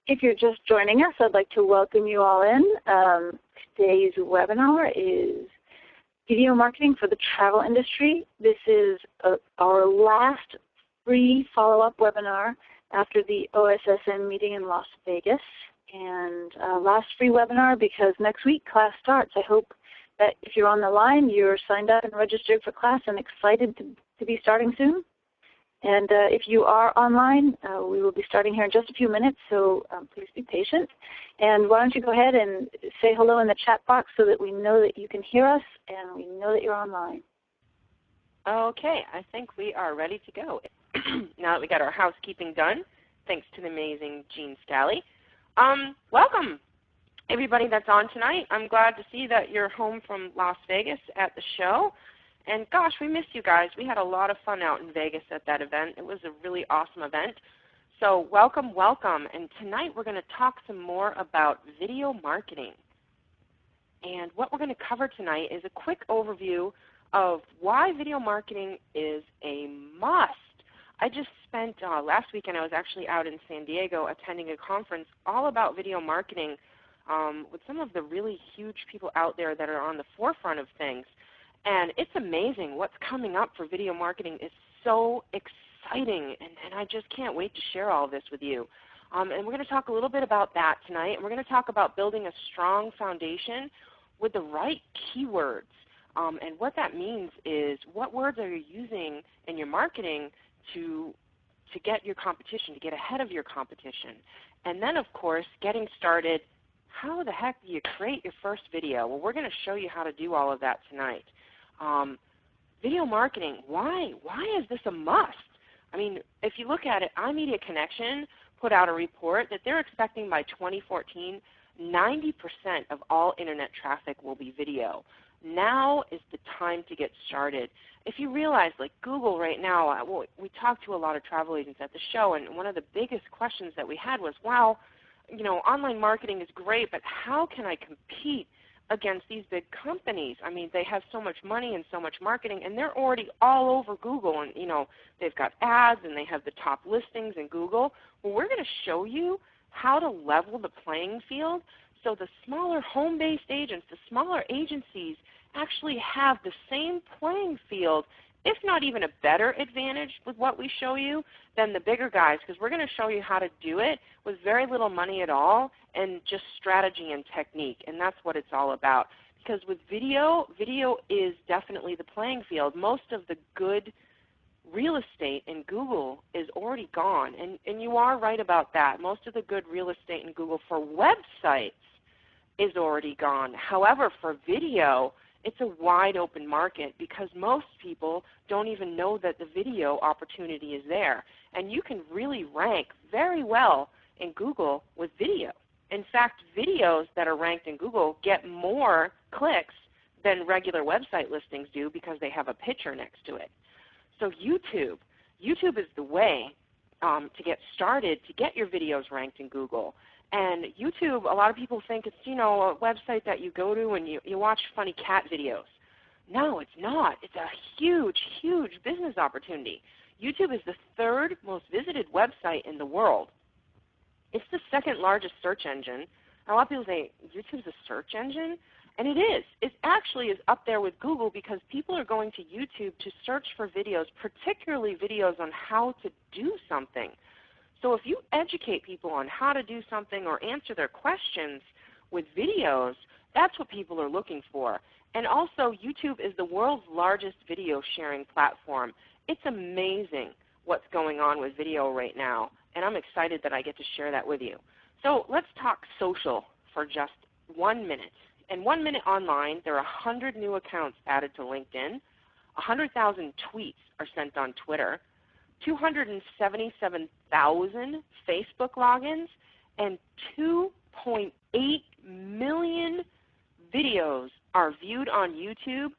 If you're just joining us, I'd like to welcome you all in. Today's webinar is Video Marketing for the Travel Industry. This is our last free follow-up webinar after the OSSN meeting in Las Vegas. And last free webinar because next week class starts. I hope that if you're on the line, you're signed up and registered for class and excited to be starting soon. And if you are online, we will be starting here in just a few minutes, so please be patient. And why don't you go ahead and say hello in the chat box so that we know that you can hear us and we know that you're online. Okay, I think we are ready to go. Now that we got our housekeeping done, thanks to the amazing Jean Scally. Welcome, everybody that's on tonight. I'm glad to see that you're home from Las Vegas at the show. And gosh, we missed you guys. We had a lot of fun out in Vegas at that event. It was a really awesome event. So welcome, welcome. And tonight we're going to talk some more about video marketing. And what we're going to cover tonight is a quick overview of why video marketing is a must. I just spent last weekend, I was actually out in San Diego attending a conference all about video marketing with some of the really huge people out there that are on the forefront of things. And it's amazing what's coming up for video marketing is so exciting, and I just can't wait to share all of this with you. And we're going to talk a little bit about that tonight, and we're going to talk about building a strong foundation with the right keywords. And what that means is what words are you using in your marketing to get your competition, to get ahead of your competition. And then, of course, getting started, how the heck do you create your first video? Well, we're going to show you how to do all of that tonight. Video marketing, why is this a must? I mean, if you look at it, iMedia Connection put out a report that they're expecting by 2014, 90% of all Internet traffic will be video. Now is the time to get started. If you realize, like Google right now, we talked to a lot of travel agents at the show, and one of the biggest questions that we had was, wow, you know, online marketing is great, but how can I compete against these big companies? I mean, they have so much money and so much marketing, and they're already all over Google, and you know, they've got ads and they have the top listings in Google. Well, we're going to show you how to level the playing field so the smaller home-based agents, the smaller agencies actually have the same playing field, if not even a better advantage with what we show you than the bigger guys, because we're going to show you how to do it with very little money at all and just strategy and technique, and that's what it's all about. Because with video, video is definitely the playing field. Most of the good real estate in Google is already gone, and you are right about that. Most of the good real estate in Google for websites is already gone. However, for video, it's a wide open market because most people don't even know that the video opportunity is there. And you can really rank very well in Google with video. In fact, videos that are ranked in Google get more clicks than regular website listings do because they have a picture next to it. So YouTube is the way to get started to get your videos ranked in Google. And YouTube, a lot of people think it's, you know, a website that you go to and you watch funny cat videos. No, it's not. It's a huge, huge business opportunity. YouTube is the third most visited website in the world. It's the second largest search engine. A lot of people say, YouTube's a search engine? And it is. It actually is up there with Google because people are going to YouTube to search for videos, particularly videos on how to do something. So if you educate people on how to do something or answer their questions with videos, that's what people are looking for. And also, YouTube is the world's largest video sharing platform. It's amazing what's going on with video right now, and I'm excited that I get to share that with you. So let's talk social for just 1 minute. In 1 minute online, there are 100 new accounts added to LinkedIn, 100,000 tweets are sent on Twitter, 277,000 Facebook logins, and 2.8 million videos are viewed on YouTube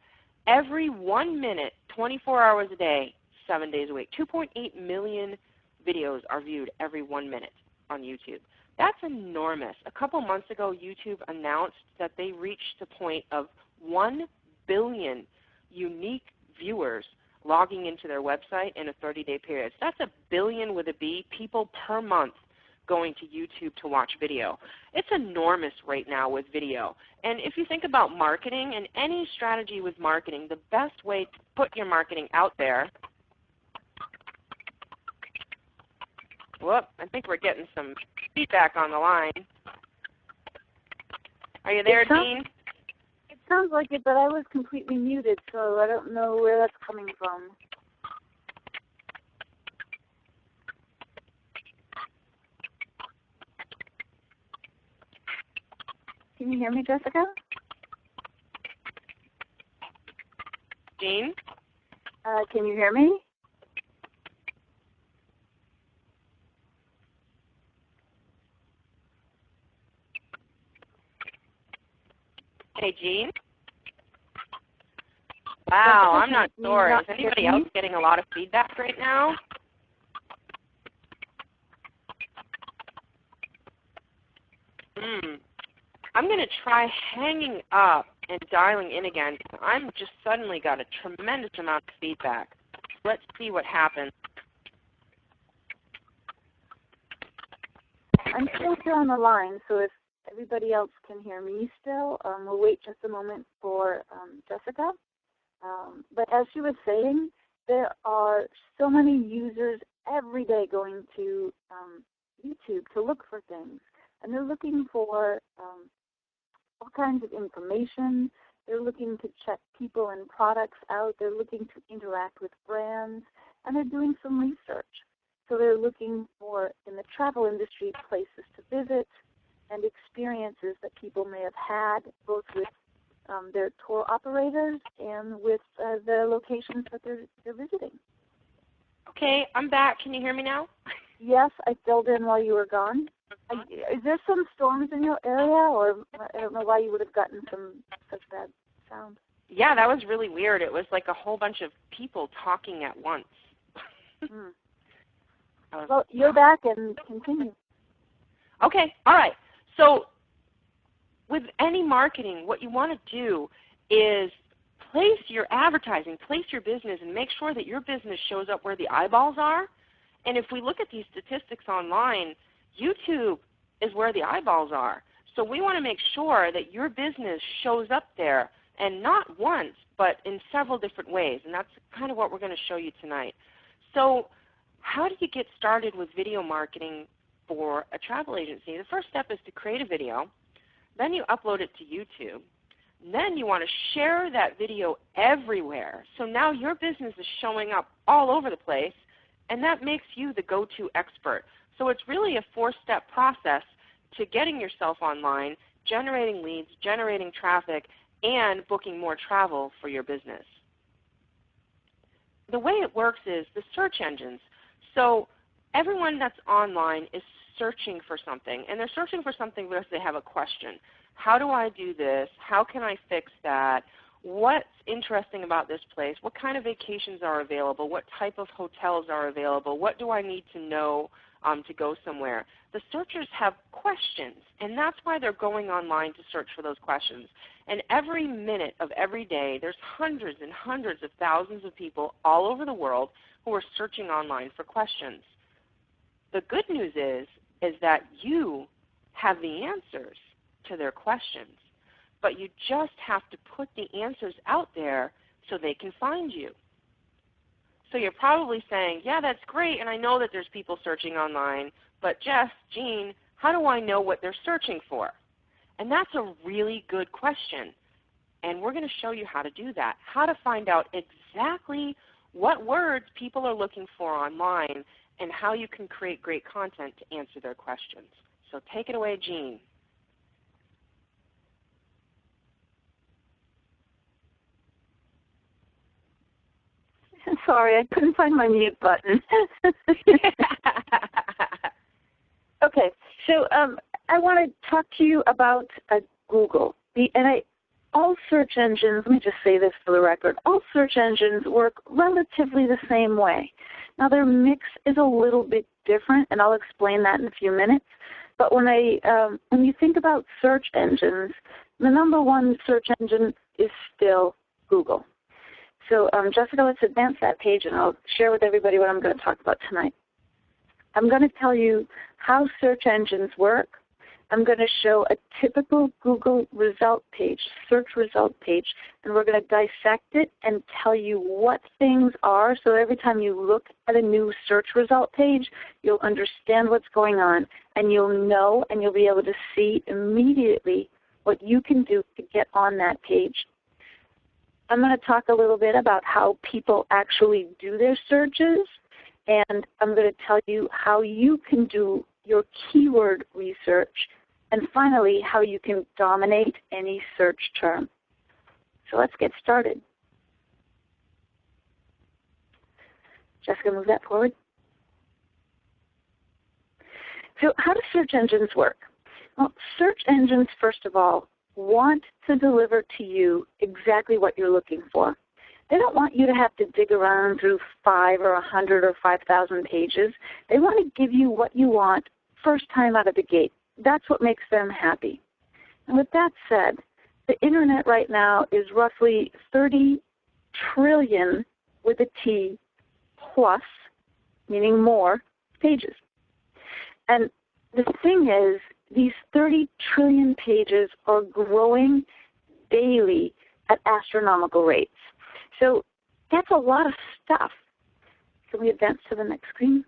every 1 minute, 24 hours a day, 7 days a week. 2.8 million videos are viewed every 1 minute on YouTube. That's enormous. A couple months ago, YouTube announced that they reached the point of 1 billion unique viewers logging into their website in a 30-day period. So that's a billion with a B people per month going to YouTube to watch video. It's enormous right now with video. And if you think about marketing and any strategy with marketing, the best way to put your marketing out there, whoop, I think we're getting some feedback on the line. Are you there, Jean? It sounds like it, but I was completely muted, so I don't know where that's coming from. Can you hear me, Jessica? Jean? Can you hear me? Hey, Jean? Wow, I'm not sure. Is anybody else getting a lot of feedback right now? I'm going to try hanging up and dialing in again. I'm just suddenly got a tremendous amount of feedback. Let's see what happens. I'm still here on the line, so if everybody else can hear me still, we'll wait just a moment for Jessica. But as she was saying, there are so many users every day going to YouTube to look for things. And they're looking for all kinds of information. They're looking to check people and products out. They're looking to interact with brands. And they're doing some research. So they're looking for, in the travel industry, places to visit and experiences that people may have had, both with their tour operators and with the locations that they're visiting. Okay, I'm back. Can you hear me now? Yes, I filled in while you were gone. Is there some storms in your area, or I don't know why you would have gotten such bad sound? Yeah, that was really weird. It was like a whole bunch of people talking at once. Well, you're back, and continue. Okay, all right. So with any marketing, what you want to do is place your advertising, place your business, and make sure that your business shows up where the eyeballs are. And if we look at these statistics online, YouTube is where the eyeballs are. So we want to make sure that your business shows up there, and not once, but in several different ways. And that's kind of what we're going to show you tonight. So how do you get started with video marketing for a travel agency? The first step is to create a video. Then you upload it to YouTube. Then you want to share that video everywhere. So now your business is showing up all over the place, and that makes you the go-to expert. So it's really a four-step process to getting yourself online, generating leads, generating traffic, and booking more travel for your business. The way it works is the search engines. So everyone that's online is searching for something, and they're searching for something because they have a question. How do I do this? How can I fix that? What's interesting about this place? What kind of vacations are available? What type of hotels are available? What do I need to know to go somewhere? The searchers have questions, and that's why they're going online to search for those questions. And every minute of every day, there's hundreds and hundreds of thousands of people all over the world who are searching online for questions. The good news is that you have the answers to their questions, but you just have to put the answers out there so they can find you. So you're probably saying, yeah, that's great, and I know that there's people searching online, but Jess, Jean, how do I know what they're searching for? And that's a really good question, and we're going to show you how to do that, how to find out exactly what words people are looking for online and how you can create great content to answer their questions. So take it away, Jean. Sorry, I couldn't find my mute button. Okay, so I want to talk to you about Google. All search engines, let me just say this for the record, all search engines work relatively the same way. Now their mix is a little bit different, and I'll explain that in a few minutes. But when you think about search engines, the number one search engine is still Google. So Jessica, let's advance that page, and I'll share with everybody what I'm going to talk about tonight. I'm going to tell you how search engines work. I'm going to show a typical Google result page, search result page, and we're going to dissect it and tell you what things are. So every time you look at a new search result page, you'll understand what's going on, and you'll know and you'll be able to see immediately what you can do to get on that page. I'm going to talk a little bit about how people actually do their searches, and I'm going to tell you how you can do your keyword research, and finally, how you can dominate any search term. So let's get started. Jessica, move that forward. So how do search engines work? Well, search engines, first of all, want to deliver to you exactly what you're looking for. They don't want you to have to dig around through 5 or 100 or 5,000 pages. They want to give you what you want first time out of the gate. That's what makes them happy. And with that said, the Internet right now is roughly 30 trillion with a T plus, meaning more, pages. And the thing is, these 30 trillion pages are growing daily at astronomical rates. So that's a lot of stuff. Can we advance to the next screen?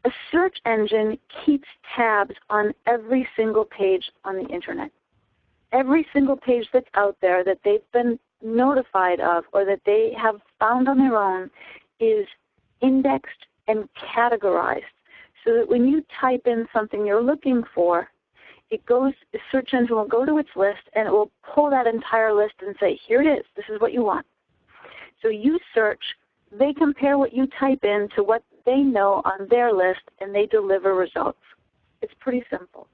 A search engine keeps tabs on every single page on the Internet. Every single page that's out there that they've been notified of or that they have found on their own is indexed and categorized so that when you type in something you're looking for, the search engine will go to its list and it will pull that entire list and say, here it is, this is what you want. So you search, they compare what you type in to what they know on their list, and they deliver results. It's pretty simple.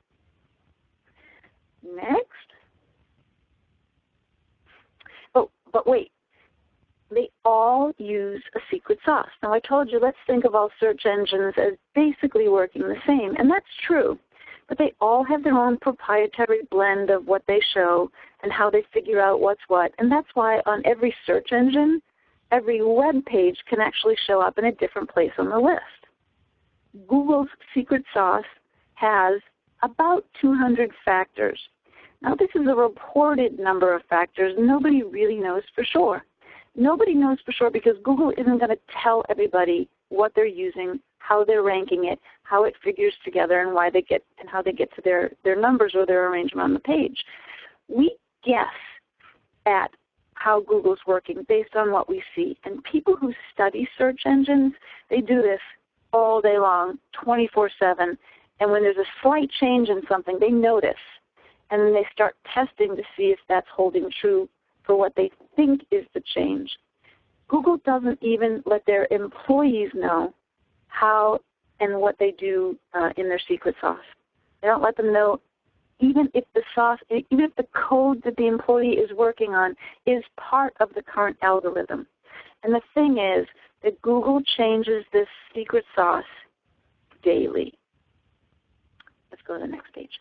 Next. But wait, they all use a secret sauce. Now I told you, let's think of all search engines as basically working the same, and that's true. But they all have their own proprietary blend of what they show and how they figure out what's what, and that's why on every search engine, every web page can actually show up in a different place on the list. Google's secret sauce has about 200 factors. Now this is a reported number of factors. Nobody really knows for sure. Nobody knows for sure because Google isn't going to tell everybody what they're using, how they're ranking it, how it figures together, and why they get and how they get to their numbers or their arrangement on the page. We guess at how Google's working based on what we see. And people who study search engines, they do this all day long, 24/7. And when there's a slight change in something, they notice. And then they start testing to see if that's holding true for what they think is the change. Google doesn't even let their employees know how and what they do in their secret sauce. They don't let them know even if the code that the employee is working on is part of the current algorithm. And the thing is that Google changes this secret sauce daily. Let's go to the next page.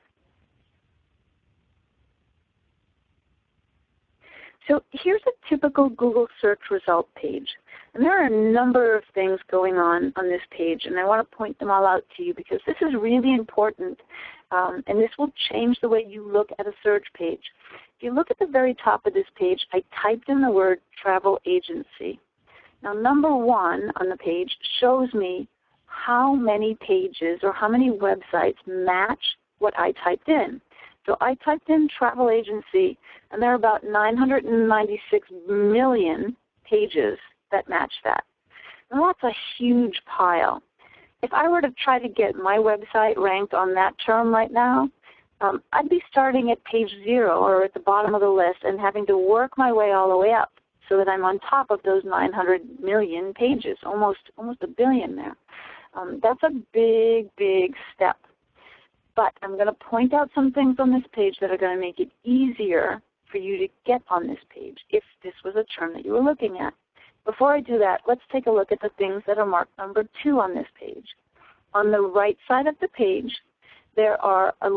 So here's a typical Google search result page. And there are a number of things going on this page, and I want to point them all out to you because this is really important, and this will change the way you look at a search page. If you look at the very top of this page, I typed in the word travel agency. Now, number 1 on the page shows me how many pages or how many websites match what I typed in. So I typed in travel agency, and there are about 996 million pages that match that. And that's a huge pile. If I were to try to get my website ranked on that term right now, I'd be starting at page 0 or at the bottom of the list and having to work my way all the way up so that I'm on top of those 900 million pages, almost a billion there. That's a big, big step. But I'm going to point out some things on this page that are going to make it easier for you to get on this page if this was a term that you were looking at. Before I do that, let's take a look at the things that are marked number 2 on this page. On the right side of the page, there are a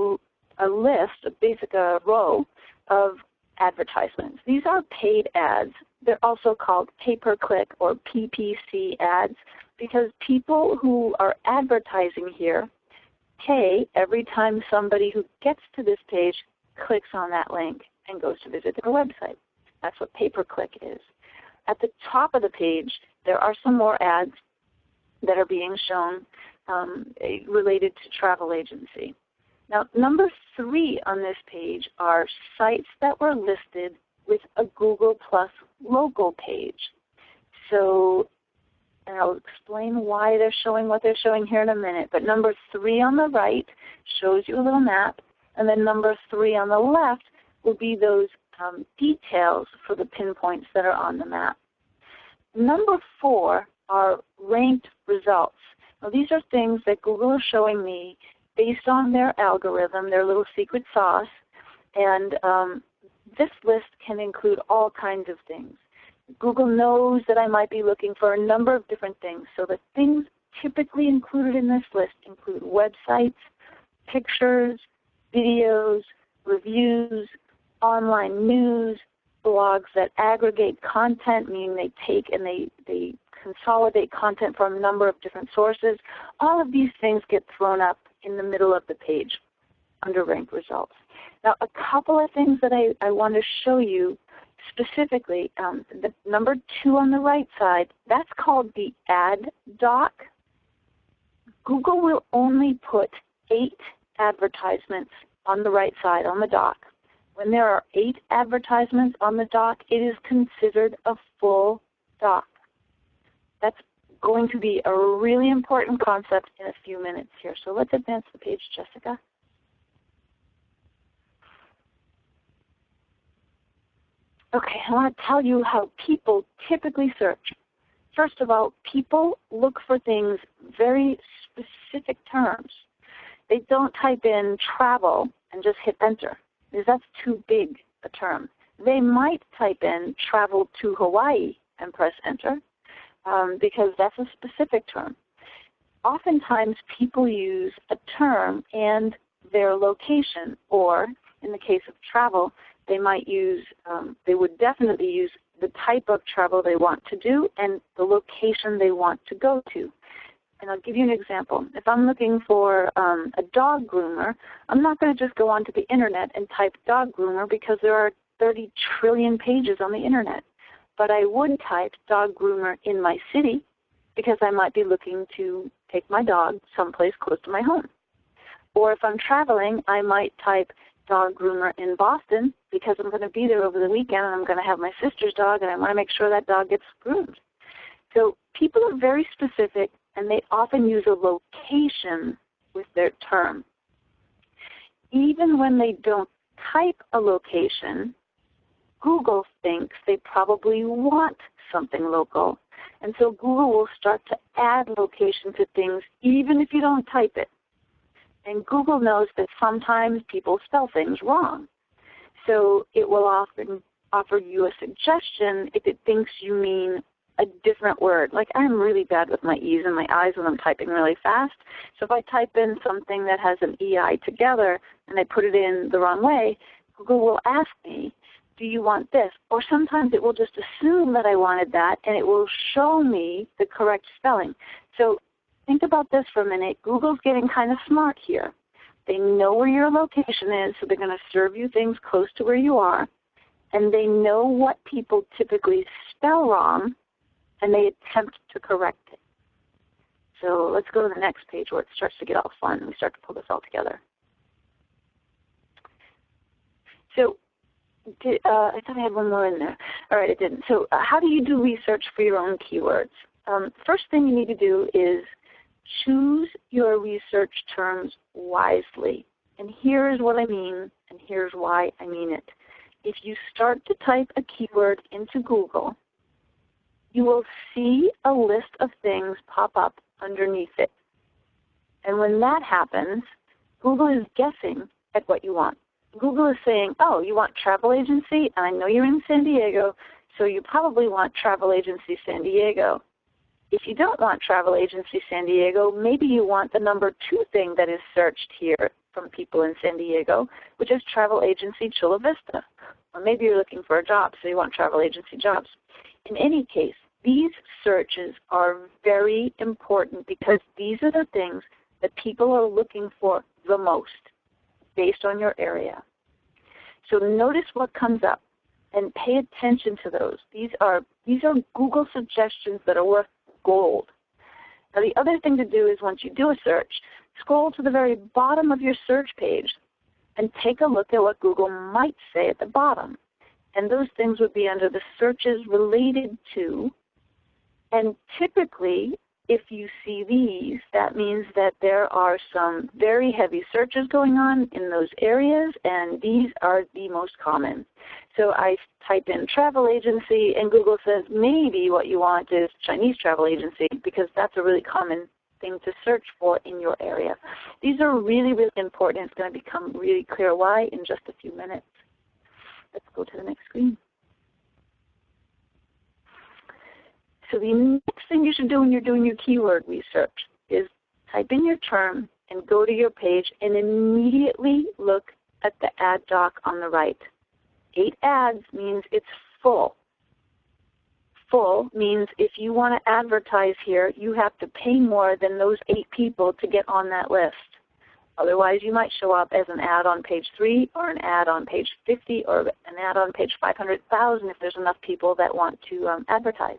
list, a row of advertisements. These are paid ads. They're also called pay-per-click or PPC ads. because people who are advertising here pay every time somebody who gets to this page clicks on that link and goes to visit their website. That's what pay-per-click is. At the top of the page, there are some more ads that are being shown related to travel agency. Now, number 3 on this page are sites that were listed with a Google Plus local page. So, and I'll explain why they're showing what they're showing here in a minute, but number 3 on the right shows you a little map, and then number 3 on the left will be those details for the pinpoints that are on the map. Number 4 are ranked results. Now, these are things that Google is showing me based on their algorithm, their little secret sauce, and this list can include all kinds of things. Google knows that I might be looking for a number of different things, so the things typically included in this list include websites, pictures, videos, reviews, online news, blogs that aggregate content, meaning they take and they consolidate content from a number of different sources. All of these things get thrown up in the middle of the page under ranked results. Now, a couple of things that I want to show you specifically. The number 2 on the right side, that's called the ad doc. Google will only put 8 advertisements on the right side on the doc. When there are 8 advertisements on the doc, it is considered a full doc. That's going to be a really important concept in a few minutes here. So let's advance the page, Jessica. Okay, I want to tell you how people typically search. First of all, people look for things, very specific terms. They don't type in travel and just hit enter, because that's too big a term. They might type in travel to Hawaii and press enter, because that's a specific term. Oftentimes people use a term and their location, or in the case of travel, they might use, they would definitely use the type of travel they want to do and the location they want to go to. And I'll give you an example. If I'm looking for a dog groomer, I'm not going to just go onto the internet and type dog groomer because there are 30 trillion pages on the internet. But I would type dog groomer in my city because I might be looking to take my dog someplace close to my home. Or if I'm traveling, I might type dog groomer in Boston because I'm going to be there over the weekend and I'm going to have my sister's dog and I want to make sure that dog gets groomed. So people are very specific and they often use a location with their term. Even when they don't type a location, Google thinks they probably want something local. And so Google will start to add location to things even if you don't type it. And Google knows that sometimes people spell things wrong. So it will often offer you a suggestion if it thinks you mean a different word. Like I'm really bad with my E's and my I's when I'm typing really fast. So if I type in something that has an EI together and I put it in the wrong way, Google will ask me, do you want this? Or sometimes it will just assume that I wanted that and it will show me the correct spelling. So think about this for a minute. Google's getting kind of smart here. They know where your location is, so they're going to serve you things close to where you are. And they know what people typically spell wrong, and they attempt to correct it. So let's go to the next page where it starts to get all fun. We start to pull this all together. So I thought I had one more in there. All right, it didn't. So how do you do research for your own keywords? First thing you need to do is choose your research terms wisely. And here's what I mean, and here's why I mean it. If you start to type a keyword into Google, you will see a list of things pop up underneath it. And when that happens, Google is guessing at what you want. Google is saying, oh, you want travel agency, and I know you're in San Diego, so you probably want travel agency San Diego. If you don't want travel agency San Diego, maybe you want the number 2 thing that is searched here from people in San Diego, which is travel agency Chula Vista. Or maybe you're looking for a job, so you want travel agency jobs. In any case, these searches are very important because these are the things that people are looking for the most based on your area. So notice what comes up and pay attention to those. These are Google suggestions that are worth gold. Now the other thing to do is once you do a search, scroll to the very bottom of your search page and take a look at what Google might say at the bottom. And those things would be under the searches related to. And typically, if you see these, that means that there are some very heavy searches going on in those areas, and these are the most common. So I type in travel agency, and Google says maybe what you want is Chinese travel agency, because that's a really common thing to search for in your area. These are really, really important. It's going to become really clear why in just a few minutes. Let's go to the next screen. So the next thing you should do when you're doing your keyword research is type in your term and go to your page and immediately look at the ad doc on the right. 8 ads means it's full. Full means if you want to advertise here, you have to pay more than those 8 people to get on that list. Otherwise, you might show up as an ad on page 3 or an ad on page 50 or an ad on page 500,000 if there's enough people that want to advertise.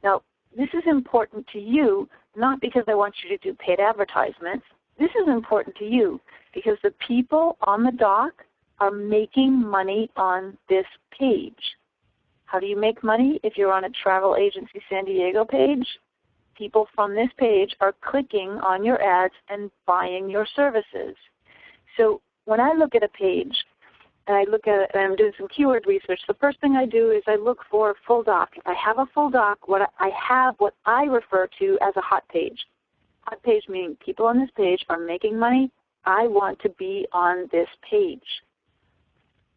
Now, this is important to you, not because I want you to do paid advertisements. This is important to you because the people on the doc are making money on this page. How do you make money if you're on a Travel Agency San Diego page? People from this page are clicking on your ads and buying your services. So when I look at a page, and I look at it and I'm doing some keyword research, the first thing I do is I look for full doc. If I have a full doc, I have what I refer to as a hot page. Hot page meaning people on this page are making money. I want to be on this page.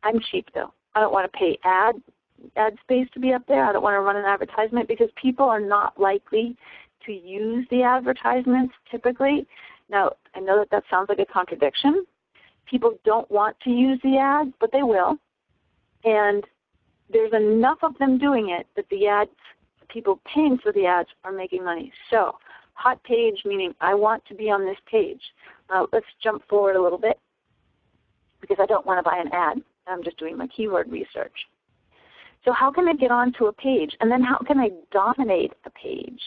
I'm cheap though. I don't want to pay ad space to be up there. I don't want to run an advertisement because people are not likely to use the advertisements typically. Now, I know that sounds like a contradiction. People don't want to use the ads, but they will. And there's enough of them doing it that the ads, people paying for the ads are making money. So hot page meaning I want to be on this page. Let's jump forward a little bit because I don't want to buy an ad. I'm just doing my keyword research. So how can I get onto a page? And then how can I dominate a page?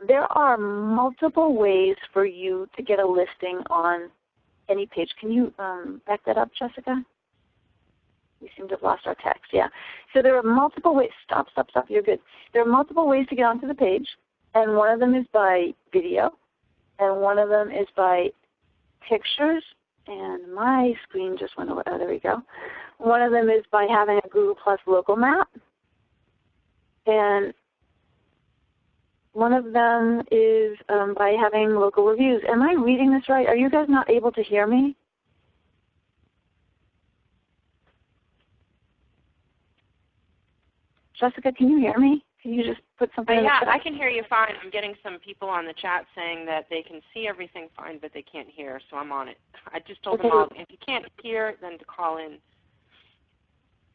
There are multiple ways for you to get a listing on any page. Can you back that up, Jessica? We seem to have lost our text. Yeah. So there are multiple ways. Stop. You're good. There are multiple ways to get onto the page, and one of them is by video, and one of them is by pictures. And my screen just went away. Oh, there we go. One of them is by having a Google Plus local map, and one of them is by having local reviews. Am I reading this right? Are you guys not able to hear me? Jessica, can you hear me? Can you just put something in the chat? I can hear you fine. I'm getting some people on the chat saying that they can see everything fine, but they can't hear, so I'm on it. I just told them all, if you can't hear, then to call in.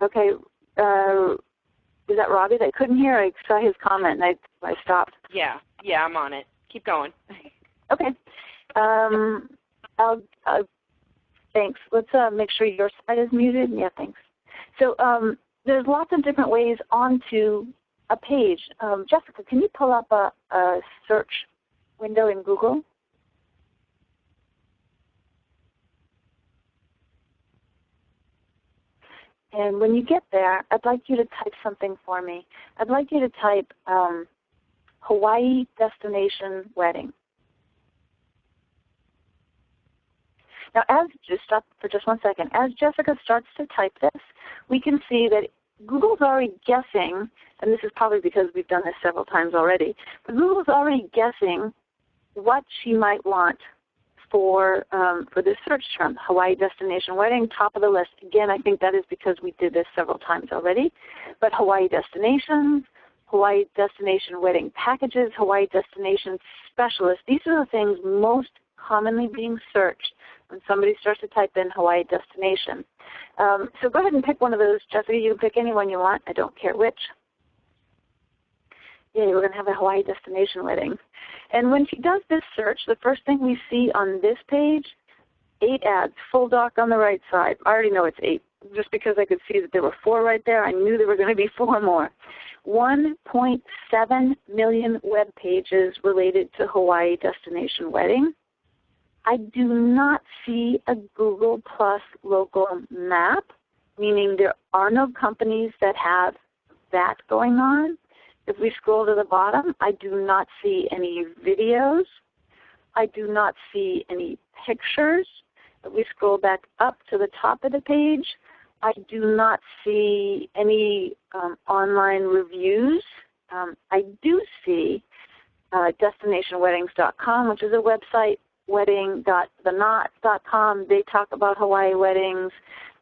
Okay. Is that Robbie that couldn't hear? I saw his comment and I stopped. Yeah, I'm on it. Keep going. Okay. Thanks. Let's make sure your side is muted. Yeah, thanks. So there's lots of different ways onto a page. Jessica, can you pull up a search window in Google? And when you get there, I'd like you to type something for me. I'd like you to type Hawaii destination wedding. Now, just stop for just 1 second. As Jessica starts to type this, we can see that Google's already guessing, and this is probably because we've done this several times already, but Google's already guessing what she might want for this search term, Hawaii destination wedding, top of the list. Again, I think that is because we did this several times already. But Hawaii destinations, Hawaii destination wedding packages, Hawaii destination specialists, these are the things most commonly being searched when somebody starts to type in Hawaii destination. So go ahead and pick one of those. Jessica, you can pick any one you want. I don't care which. Yay, we're going to have a Hawaii destination wedding. And when she does this search, the first thing we see on this page, 8 ads, full doc on the right side. I already know it's 8. Just because I could see that there were 4 right there, I knew there were going to be 4 more. 1.7 million web pages related to Hawaii destination wedding. I do not see a Google Plus local map, meaning there are no companies that have that going on. If we scroll to the bottom, I do not see any videos. I do not see any pictures. If we scroll back up to the top of the page, I do not see any online reviews. I do see destinationweddings.com, which is a website, wedding.theknot.com. They talk about Hawaii weddings.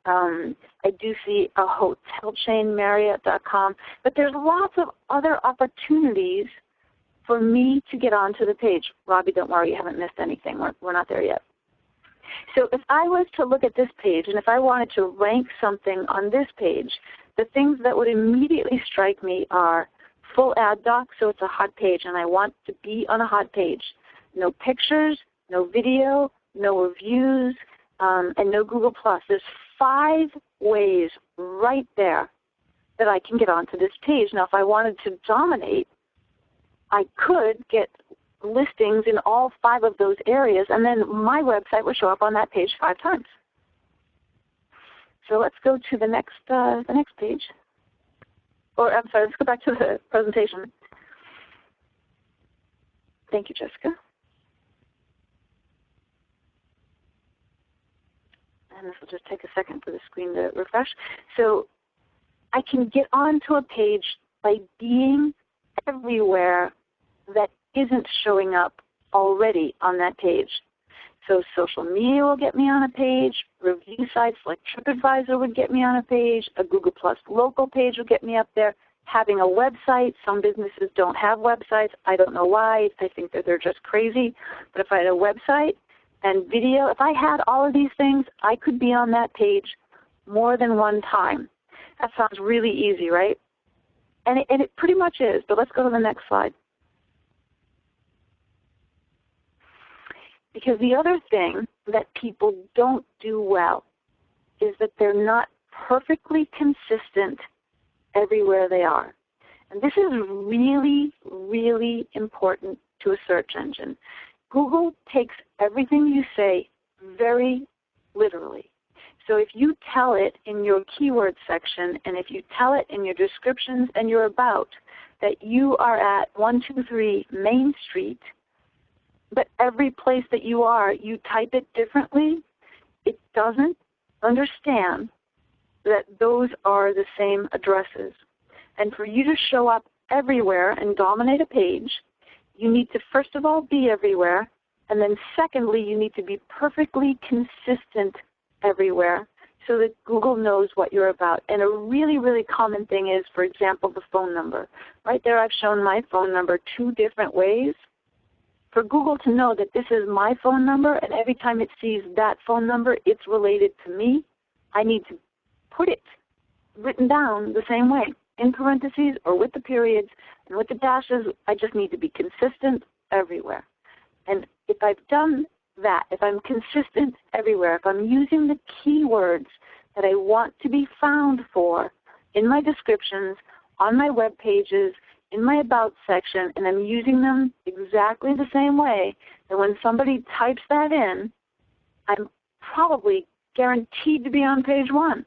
I do see a hotel chain, Marriott.com. But there's lots of other opportunities for me to get onto the page. Robbie, don't worry, you haven't missed anything. We're not there yet. So if I was to look at this page, and if I wanted to rank something on this page, the things that would immediately strike me are full ad doc, so it's a hot page, and I want to be on a hot page. No pictures, no video, no reviews, and no Google+. There's 5 ways right there that I can get onto this page. Now, if I wanted to dominate, I could get listings in all 5 of those areas, and then my website would show up on that page 5 times. So let's go to the next page. Or I'm sorry, let's go back to the presentation. Thank you, Jessica. And this will just take a second for the screen to refresh. So I can get onto a page by being everywhere that isn't showing up already on that page. So social media will get me on a page, review sites like TripAdvisor would get me on a page, a Google Plus local page will get me up there. Having a website, some businesses don't have websites. I don't know why. I think that they're just crazy. But if I had a website and video, if I had all of these things, I could be on that page more than one time. That sounds really easy, right? And it pretty much is, but let's go to the next slide. Because the other thing that people don't do well is that they're not perfectly consistent everywhere they are. And this is really, really important to a search engine. Google takes everything you say very literally. So if you tell it in your keyword section, and if you tell it in your descriptions and your about that you are at 123 Main Street, but every place that you are, you type it differently, it doesn't understand that those are the same addresses. And for you to show up everywhere and dominate a page, you need to first of all be everywhere, and then secondly, you need to be perfectly consistent everywhere so that Google knows what you're about. And a really, really common thing is, for example, the phone number. Right there I've shown my phone number 2 different ways. For Google to know that this is my phone number, and every time it sees that phone number, it's related to me, I need to put it written down the same way, in parentheses or with the periods and with the dashes. I just need to be consistent everywhere. And if I've done that, if I'm consistent everywhere, if I'm using the keywords that I want to be found for in my descriptions, on my web pages, in my About section, and I'm using them exactly the same way, that when somebody types that in, I'm probably guaranteed to be on page 1,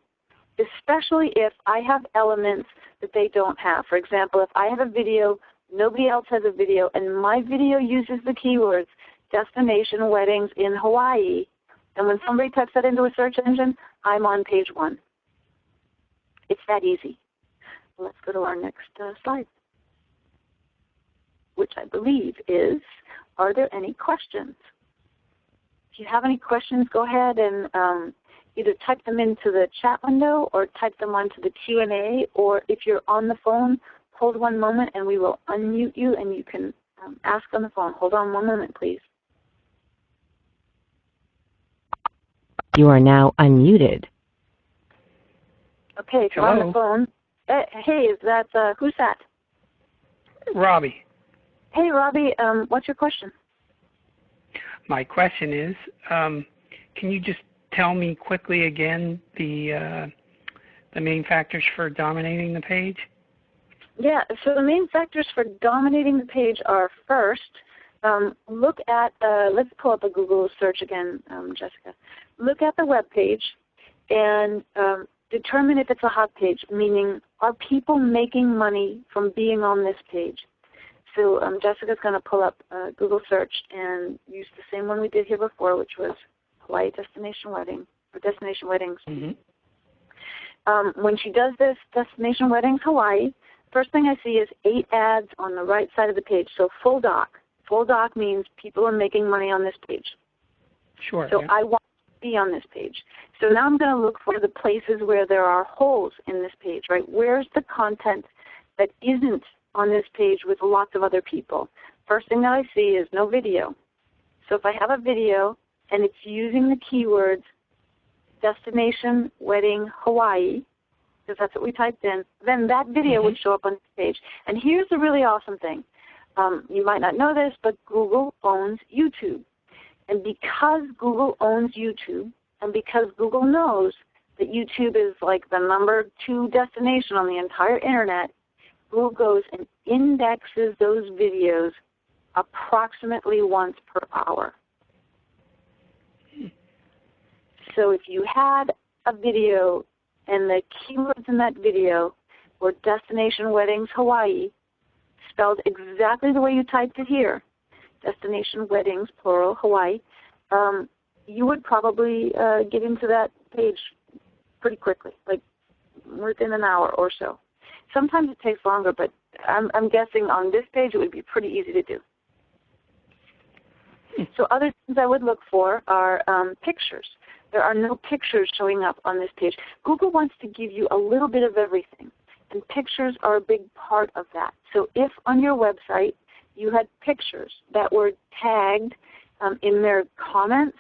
especially if I have elements that they don't have. For example, if I have a video, nobody else has a video, and my video uses the keywords destination weddings in Hawaii, and when somebody types that into a search engine, I'm on page 1. It's that easy. Let's go to our next slide, which I believe is, are there any questions? If you have any questions, go ahead and either type them into the chat window or type them onto the Q&A, or if you're on the phone, hold one moment and we will unmute you and you can ask on the phone. Hold on one moment, please. You are now unmuted. Okay, if you're on the phone. Hey, is that, who's that? Robbie. Hey, Robbie. What's your question? My question is, can you just tell me quickly again the main factors for dominating the page? Yeah, so the main factors for dominating the page are first, look at, let's pull up a Google search again, Jessica. Look at the web page and determine if it's a hot page, meaning are people making money from being on this page? So Jessica's going to pull up Google search and use the same one we did here before, which was Hawaii destination wedding, or destination weddings. When she does this, destination weddings Hawaii, first thing I see is 8 ads on the right side of the page, so full doc. Full doc means people are making money on this page. Sure. So yeah. I want to be on this page. So now I'm going to look for the places where there are holes in this page, right? Where's the content that isn't on this page with lots of other people? First thing that I see is no video. So if I have a video and it's using the keywords destination wedding Hawaii, because that's what we typed in, then that video would show up on this page. And here's the really awesome thing. You might not know this, but Google owns YouTube. And because Google owns YouTube, and because Google knows that YouTube is like the #2 destination on the entire Internet, Google goes and indexes those videos approximately once per hour. So if you had a video and the keywords in that video were destination weddings Hawaii, spelled exactly the way you typed it here, destination weddings, plural, Hawaii, you would probably get into that page pretty quickly, like within an hour or so. Sometimes it takes longer, but I'm guessing on this page it would be pretty easy to do. So other things I would look for are pictures. There are no pictures showing up on this page. Google wants to give you a little bit of everything, and pictures are a big part of that. So if on your website you had pictures that were tagged in their comments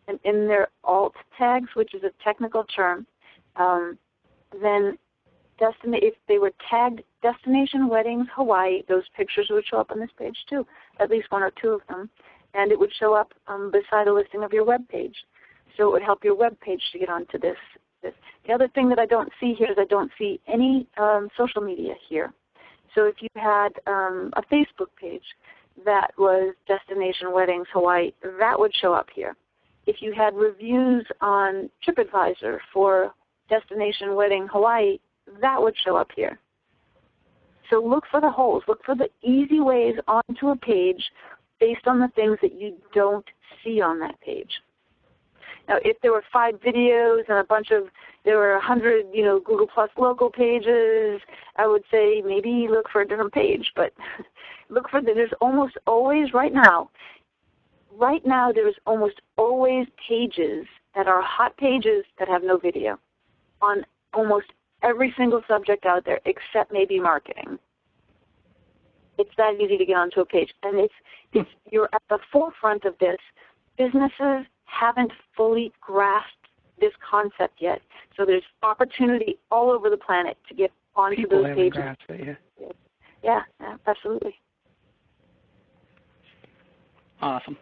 and in their alt tags, which is a technical term, then if they were tagged Destination Weddings Hawaii, those pictures would show up on this page too, at least 1 or 2 of them, and it would show up beside a listing of your web page. So it would help your web page to get onto this. The other thing that I don't see here is I don't see any social media here. So if you had a Facebook page that was Destination Weddings Hawaii, that would show up here. If you had reviews on TripAdvisor for Destination Wedding Hawaii, that would show up here. So look for the holes. Look for the easy ways onto a page based on the things that you don't see on that page. Now, if there were 5 videos and there were 100, Google Plus local pages, I would say maybe look for a different page. But look for there's almost always right now there's almost always pages that are hot pages that have no video on almost every single subject out there except maybe marketing. It's that easy to get onto a page, and you're at the forefront of this. Businesses haven't fully grasped this concept yet, so there's opportunity all over the planet to get onto those pages. Grasped it, yeah, absolutely. Awesome.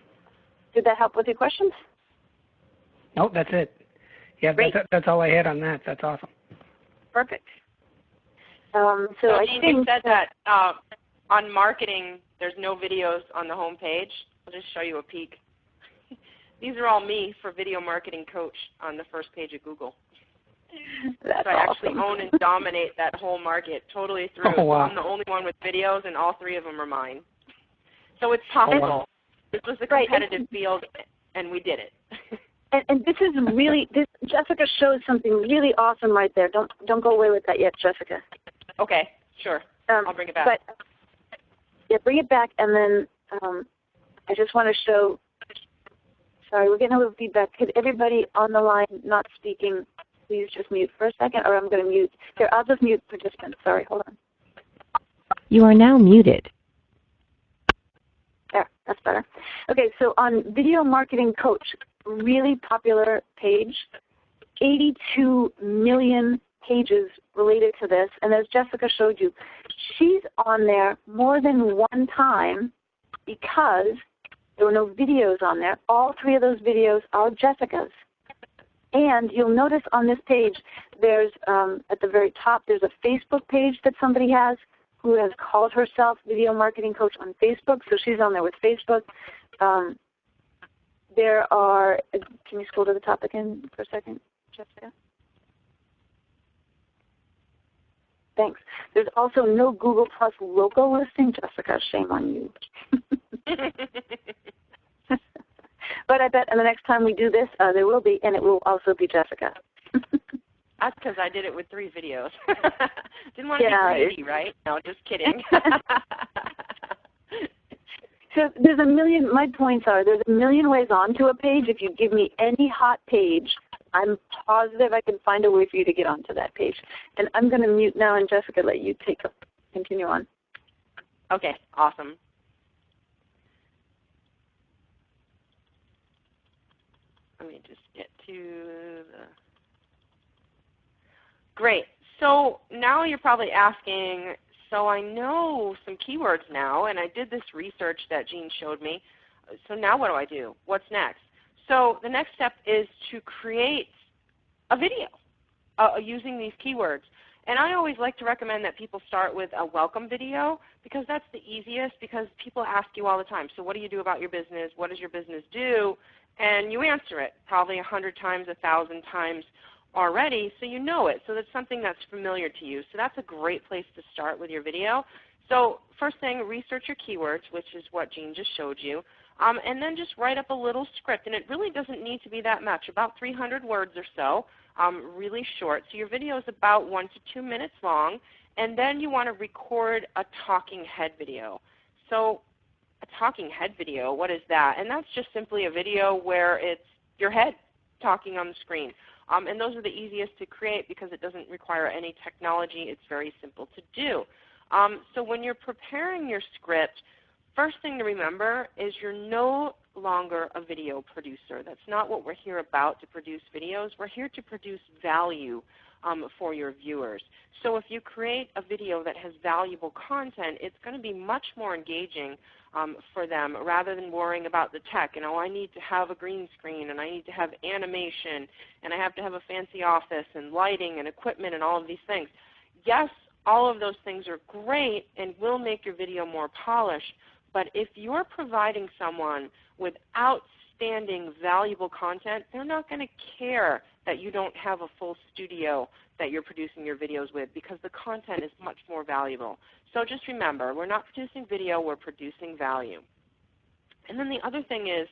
Did that help with your questions? Nope, that's it. Yeah, that's all I had on that. That's awesome. Perfect. So I Jean, think you said that on marketing, there's no videos on the home page. I'll just show you a peek. These are all me for Video Marketing Coach on the first page of Google. That's so I actually awesome. own and dominate that whole market totally through. Oh, wow. So I'm the only one with videos, and all 3 of them are mine. So it's possible. Oh, wow. This was a competitive field, and we did it. And this is really, Jessica shows something really awesome right there. Don't go away with that yet, Jessica. Okay, sure. I'll bring it back. But, yeah, bring it back, and then I just want to show, sorry, we're getting a little feedback. Could everybody on the line not speaking please just mute for a second, or I'm going to mute. Here, I'll just mute participants. Sorry, hold on. You are now muted. There, that's better. Okay, so on Video Marketing Coach, really popular page, 82 million pages related to this, and as Jessica showed you, she's on there more than one time because there were no videos on there. All 3 of those videos are Jessica's. And you'll notice on this page, there's at the very top, there's a Facebook page that somebody has who has called herself Video Marketing Coach on Facebook. So she's on there with Facebook. There are, can you scroll to the top again for a second, Jessica? Thanks. There's also no Google Plus logo listing. Jessica, shame on you. But I bet the next time we do this, there will be, and it will also be Jessica. That's because I did it with 3 videos. Didn't want to be greedy, right? No, just kidding. So there's a million, my points are, there's a million ways onto a page. If you give me any hot page, I'm positive I can find a way for you to get onto that page. And I'm going to mute now, and Jessica, let you continue on. Okay, awesome. Let me just get to the... Great. So now you're probably asking, so I know some keywords now, and I did this research that Jean showed me. So now what do I do? What's next? So the next step is to create a video using these keywords. And I always like to recommend that people start with a welcome video because that's the easiest, because people ask you all the time, so what do you do about your business? What does your business do? And you answer it probably 100 times, 1,000 times already, so you know it. So that's something that's familiar to you. So that's a great place to start with your video. So first thing, research your keywords, which is what Jean just showed you. And then just write up a little script. And it really doesn't need to be that much, about 300 words or so, really short. So your video is about 1 to 2 minutes long. And then you want to record a talking head video. So a talking head video, what is that? And that's just simply a video where it's your head talking on the screen. And those are the easiest to create because it doesn't require any technology. It's very simple to do. So when you're preparing your script, first thing to remember is you're no longer a video producer. That's not what we're here about, to produce videos. We're here to produce value for your viewers. So if you create a video that has valuable content, it's going to be much more engaging for them rather than worrying about the tech. You know, I need to have a green screen, and I need to have animation, and I have to have a fancy office and lighting and equipment and all of these things. Yes, all of those things are great and will make your video more polished, but if you're providing someone with outstanding, valuable content, they're not going to care that you don't have a full studio that you're producing your videos with, because the content is much more valuable. So just remember, we're not producing video, we're producing value. And then the other thing is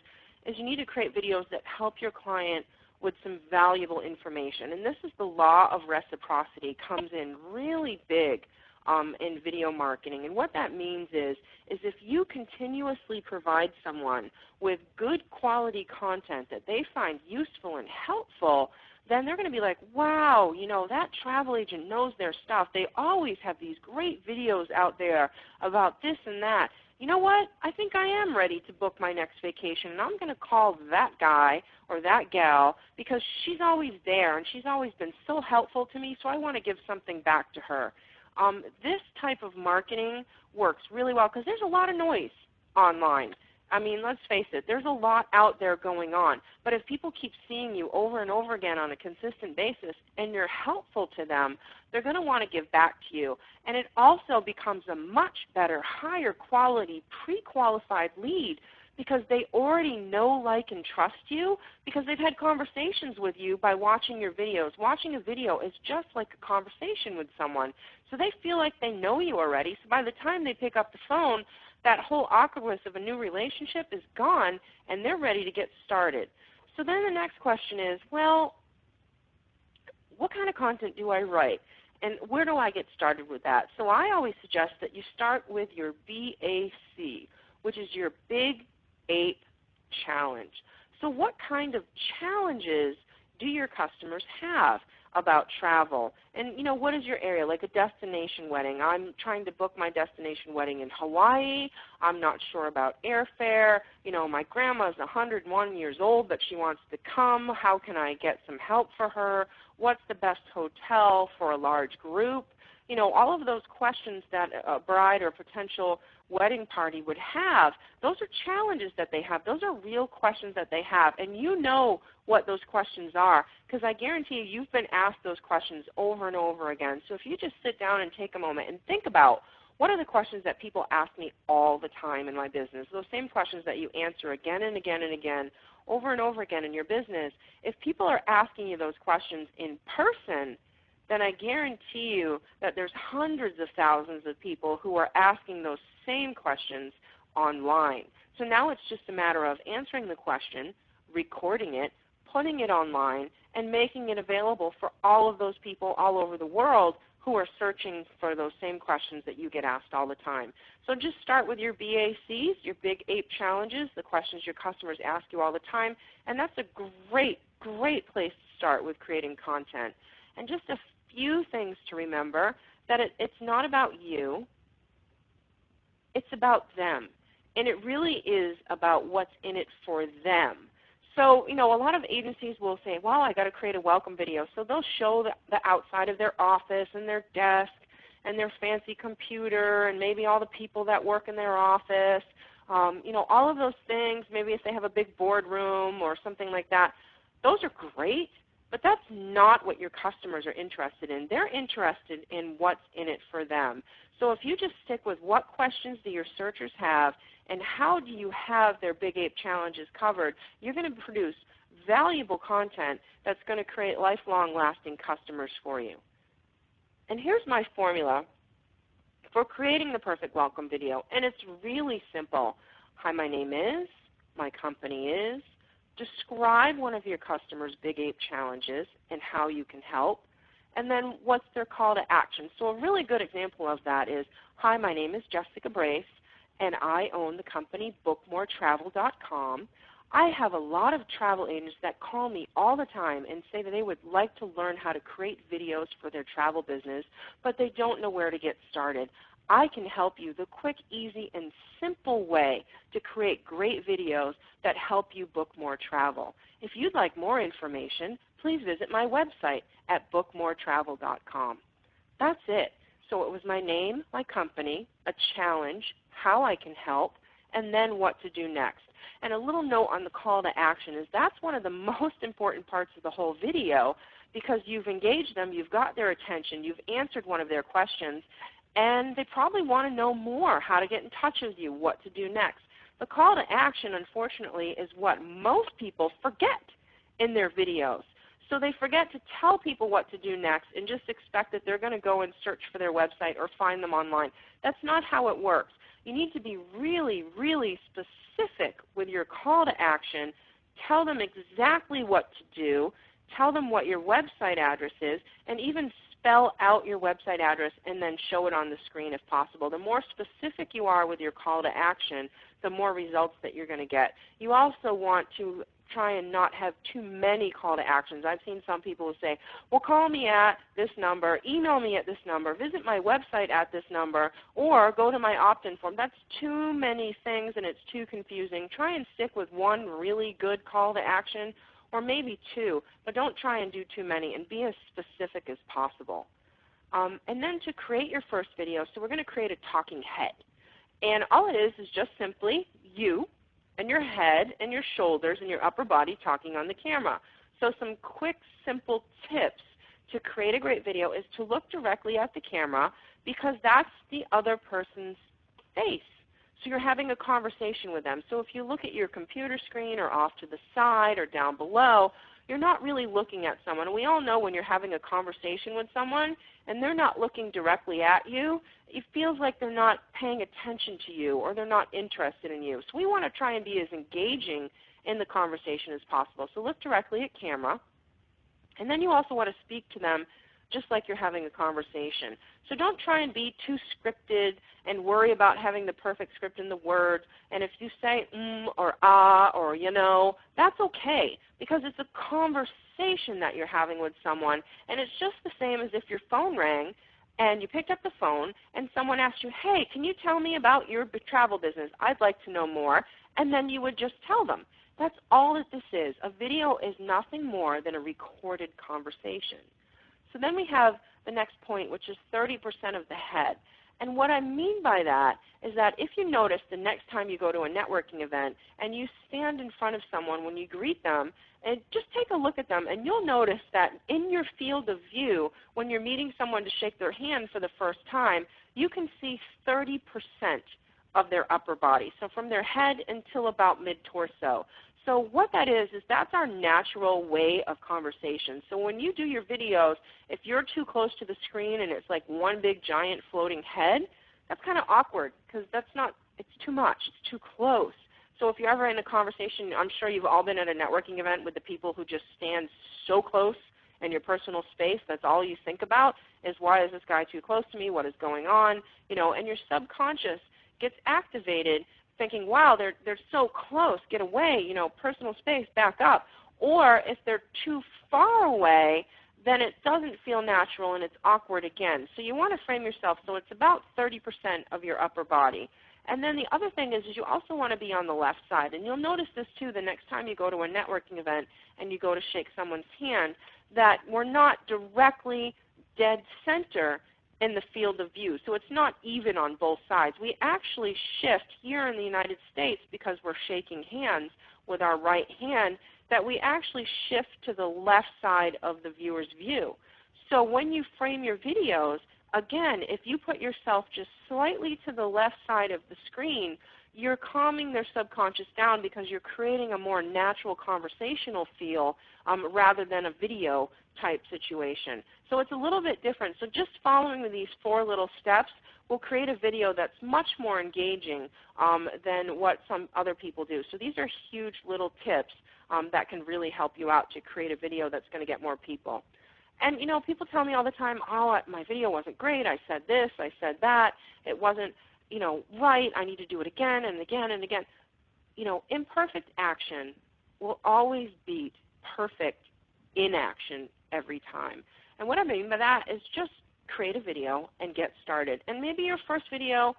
you need to create videos that help your client with some valuable information. And this is the law of reciprocity, comes in really big in video marketing. And what that means is if you continuously provide someone with good quality content that they find useful and helpful, then they're going to be like, wow, you know, that travel agent knows their stuff. They always have these great videos out there about this and that. You know what? I think I am ready to book my next vacation, and I'm going to call that guy or that gal because she's always there and she's always been so helpful to me, so I want to give something back to her. This type of marketing works really well because there's a lot of noise online. I mean, let's face it, there's a lot out there going on. But if people keep seeing you over and over again on a consistent basis and you're helpful to them, they're going to want to give back to you. And it also becomes a much better, higher quality, pre-qualified lead because they already know, like, and trust you because they've had conversations with you by watching your videos. Watching a video is just like a conversation with someone. So they feel like they know you already. So by the time they pick up the phone, that whole awkwardness of a new relationship is gone, and they're ready to get started. So then the next question is, well, what kind of content do I write? And where do I get started with that? So I always suggest that you start with your BAC, which is your Big Ape Challenge. So what kind of challenges do your customers have about travel? And, you know, what is your area? Like a destination wedding. I'm trying to book my destination wedding in Hawaii. I'm not sure about airfare. You know, my grandma's 101 years old, but she wants to come. How can I get some help for her? What's the best hotel for a large group? all of those questions that a bride or potential wedding party would have, those are challenges that they have. Those are real questions that they have, and you know what those questions are, because I guarantee you've been asked those questions over and over again. So if you just sit down and take a moment and think about, what are the questions that people ask me all the time in my business? Those same questions that you answer again and again and again, over and over again in your business. If people are asking you those questions in person, then I guarantee you that there's hundreds of thousands of people who are asking those same questions online. So now it's just a matter of answering the question, recording it, putting it online, and making it available for all of those people all over the world who are searching for those same questions that you get asked all the time. So just start with your BACs, your Big Ape Challenges, the questions your customers ask you all the time, and that's a great, great place to start with creating content. And just a few things to remember, that it's not about you, it's about them. And it really is about what's in it for them. So, a lot of agencies will say, well, I got to create a welcome video. So they'll show the outside of their office and their desk and their fancy computer and maybe all the people that work in their office. All of those things, maybe if they have a big boardroom or something like that, those are great, but that's not what your customers are interested in. They're interested in what's in it for them. So if you just stick with what questions do your searchers have and how do you have their Big Ape Challenges covered, you're going to produce valuable content that's going to create lifelong lasting customers for you. And here's my formula for creating the perfect welcome video, and it's really simple. Hi, my name is, my company is, describe one of your customers' Big Ape Challenges and how you can help, and then what's their call to action. So a really good example of that is, hi, my name is Jessica Brace, and I own the company BookMoreTravel.com. I have a lot of travel agents that call me all the time and say that they would like to learn how to create videos for their travel business, but they don't know where to get started. I can help you the quick, easy, and simple way to create great videos that help you book more travel. If you'd like more information, please visit my website at BookMoreTravel.com. That's it. So it was my name, my company, a challenge, how I can help, and then what to do next. And a little note on the call to action is that's one of the most important parts of the whole video, because you've engaged them, you've got their attention, you've answered one of their questions, and they probably want to know more, how to get in touch with you, what to do next. The call to action, unfortunately, is what most people forget in their videos. So they forget to tell people what to do next and just expect that they're going to go and search for their website or find them online. That's not how it works. You need to be really, really specific with your call to action. Tell them exactly what to do. Tell them what your website address is, and even spell out your website address and then show it on the screen if possible. The more specific you are with your call to action, the more results that you're going to get. You also want to try and not have too many call to actions. I've seen some people who say, well, call me at this number, email me at this number, visit my website at this number, or go to my opt-in form. That's too many things and it's too confusing. Try and stick with one really good call to action, or maybe two, but don't try and do too many, and be as specific as possible. And then to create your first video, so we're going to create a talking head. And all it is just simply you and your head and your shoulders and your upper body talking on the camera. So some quick, simple tips to create a great video is to look directly at the camera, because that's the other person's face. So you're having a conversation with them. So if you look at your computer screen or off to the side or down below, you're not really looking at someone. We all know when you're having a conversation with someone and they're not looking directly at you, it feels like they're not paying attention to you or they're not interested in you. So we want to try and be as engaging in the conversation as possible. So look directly at camera. And then you also want to speak to them just like you're having a conversation. So don't try and be too scripted and worry about having the perfect script in the words. And if you say or ah or you know, that's okay, because it's a conversation that you're having with someone. And it's just the same as if your phone rang and you picked up the phone and someone asked you, hey, can you tell me about your travel business? I'd like to know more. And then you would just tell them. That's all that this is. A video is nothing more than a recorded conversation. So then we have the next point, which is 30% of the head. And what I mean by that is that if you notice the next time you go to a networking event and you stand in front of someone when you greet them, and just take a look at them, and you'll notice that in your field of view, when you're meeting someone to shake their hand for the first time, you can see 30% of their upper body, so from their head until about mid-torso. So what that is that's our natural way of conversation. So when you do your videos, if you're too close to the screen and it's like one big giant floating head, that's kind of awkward because it's too much, it's too close. So if you're ever in a conversation, I'm sure you've all been at a networking event with the people who just stand so close in your personal space, that's all you think about is, why is this guy too close to me, what is going on? And your subconscious gets activated thinking, wow, they're so close, get away, personal space, back up. Or if they're too far away, then it doesn't feel natural and it's awkward again. So you want to frame yourself so it's about 30% of your upper body. And then the other thing is you also want to be on the left side. And you'll notice this too the next time you go to a networking event and you go to shake someone's hand, that we're not directly dead center in the field of view. So it's not even on both sides. We actually shift here in the United States because we're shaking hands with our right hand, that we actually shift to the left side of the viewer's view. So when you frame your videos, again, if you put yourself just slightly to the left side of the screen, you're calming their subconscious down because you're creating a more natural conversational feel rather than a video type situation. So it's a little bit different. So just following these 4 little steps will create a video that's much more engaging than what some other people do. So these are huge little tips that can really help you out to create a video that's going to get more people. And people tell me all the time, oh, my video wasn't great, I said this, I said that, it wasn't right, I need to do it again and again and again. Imperfect action will always beat perfect inaction every time. And what I mean by that is just create a video and get started. And maybe your first video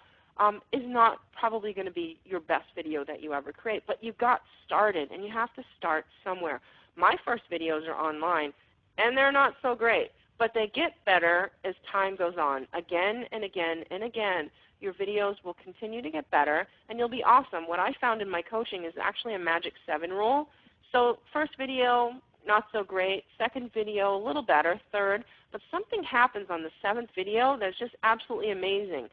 is not probably going to be your best video that you ever create, but you got started and you have to start somewhere. My first videos are online and they're not so great, but they get better as time goes on. Again and again and again, your videos will continue to get better and you'll be awesome. What I found in my coaching is actually a magic 7 rule. So first video, not so great. Second video, a little better. Third, but something happens on the 7th video that's just absolutely amazing.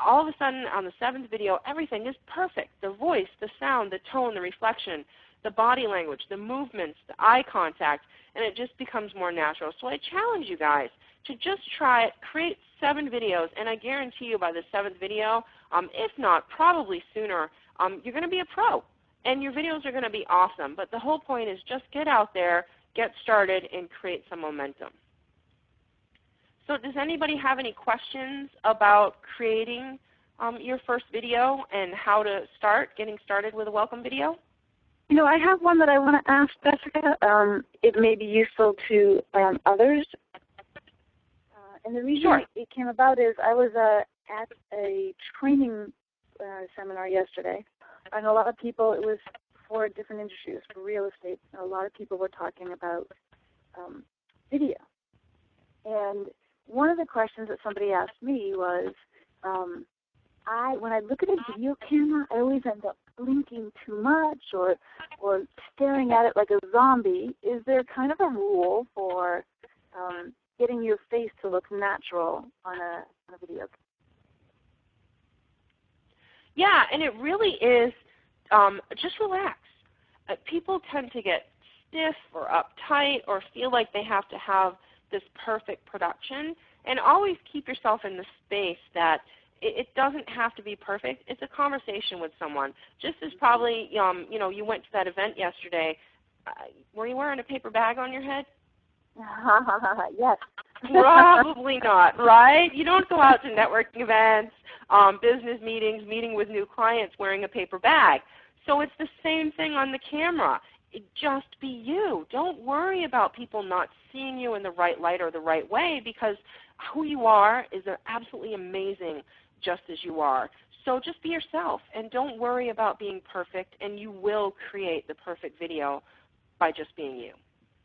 All of a sudden on the 7th video, everything is perfect. The voice, the sound, the tone, the reflection, the body language, the movements, the eye contact, and it just becomes more natural. So I challenge you guys to just try it, create 7 videos, and I guarantee you by the 7th video, if not probably sooner, you're going to be a pro. And your videos are going to be awesome. But the whole point is just get out there, get started, and create some momentum. So does anybody have any questions about creating your first video and how to start getting started with a welcome video? I have one that I want to ask Jessica. It may be useful to others. And the reason it came about is I was at a training seminar yesterday, and a lot of people, it was for different industries, for real estate, a lot of people were talking about video. And one of the questions that somebody asked me was, when I look at a video camera, I always end up blinking too much or staring at it like a zombie. Is there kind of a rule for getting your face to look natural on a video? Yeah, and it really is just relax. People tend to get stiff or uptight or feel like they have to have this perfect production, and always keep yourself in the space that it doesn't have to be perfect. It's a conversation with someone. Just as probably, you went to that event yesterday. Were you wearing a paper bag on your head? Yes. Probably not, right? You don't go out to networking events, business meetings, meeting with new clients wearing a paper bag. So it's the same thing on the camera. Just be you. Don't worry about people not seeing you in the right light or the right way, because who you are is absolutely amazing just as you are. So just be yourself and don't worry about being perfect, and you will create the perfect video by just being you.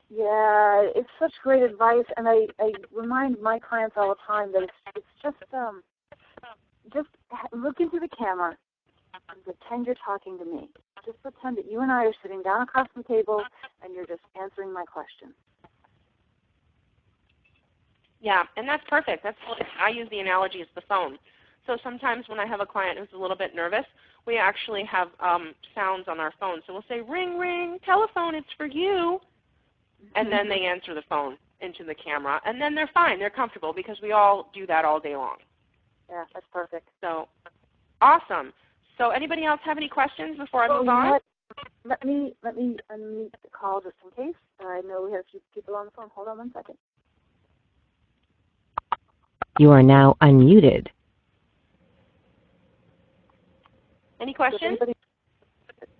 Yeah, it's such great advice, and I remind my clients all the time that it's just look into the camera and pretend you're talking to me. Just pretend that you and I are sitting down across the table and you're just answering my questions. Yeah, and that's perfect. I use the analogy as the phone. So sometimes when I have a client who's a little bit nervous, we actually have sounds on our phone. So we'll say, ring, ring, telephone, it's for you. And then they answer the phone into the camera. And then they're fine. They're comfortable because we all do that all day long. Yeah, that's perfect. So awesome. So anybody else have any questions before I move on? Let me unmute the call just in case. I know we have a few people on the phone. Hold on one second. You are now unmuted. Any questions? I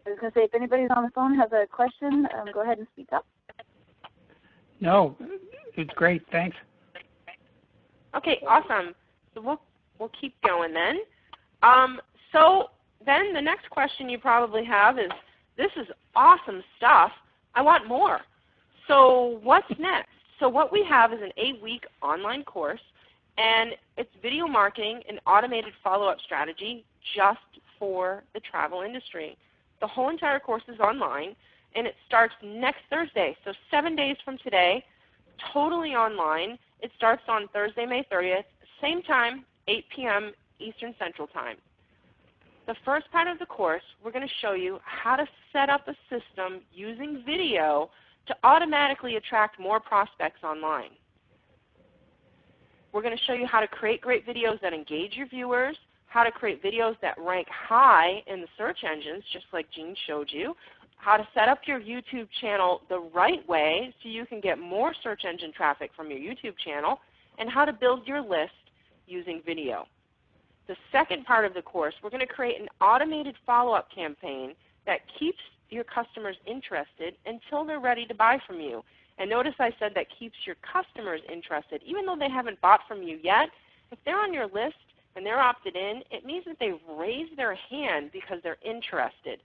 was going to say, if anybody's on the phone has a question, go ahead and speak up. No, it's great. Thanks. Okay, awesome. So we'll keep going then. So then the next question you probably have is, this is awesome stuff. I want more. So what's next? So what we have is an 8-week online course, and it's video marketing and automated follow-up strategy just for the travel industry. The whole entire course is online, and it starts next Thursday, so 7 days from today, totally online. It starts on Thursday, May 30th, same time, 8 p.m. Eastern Central Time. The first part of the course, we're going to show you how to set up a system using video to automatically attract more prospects online. We're going to show you how to create great videos that engage your viewers, how to create videos that rank high in the search engines, just like Jean showed you, how to set up your YouTube channel the right way so you can get more search engine traffic from your YouTube channel, and how to build your list using video. The second part of the course, we're going to create an automated follow-up campaign that keeps your customers interested until they're ready to buy from you. And notice I said that keeps your customers interested. Even though they haven't bought from you yet, if they're on your list and they're opted in, it means that they've raised their hand because they're interested.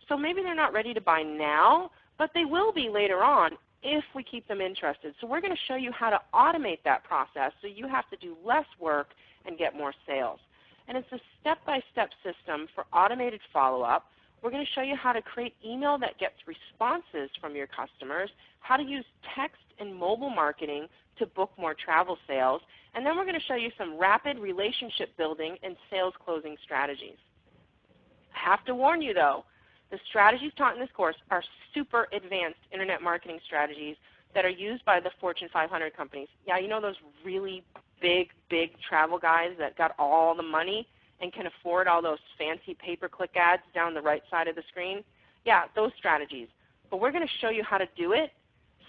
So maybe they're not ready to buy now, but they will be later on if we keep them interested. So we're going to show you how to automate that process so you have to do less work and get more sales. And it's a step-by-step system for automated follow-up. We're going to show you how to create email that gets responses from your customers, how to use text and mobile marketing to book more travel sales, and then we're going to show you some rapid relationship building and sales closing strategies. I have to warn you though, the strategies taught in this course are super advanced internet marketing strategies that are used by the Fortune 500 companies. Yeah, you know those really big travel guys that got all the money and can afford all those fancy pay-per-click ads down the right side of the screen? Yeah, those strategies. But we're going to show you how to do it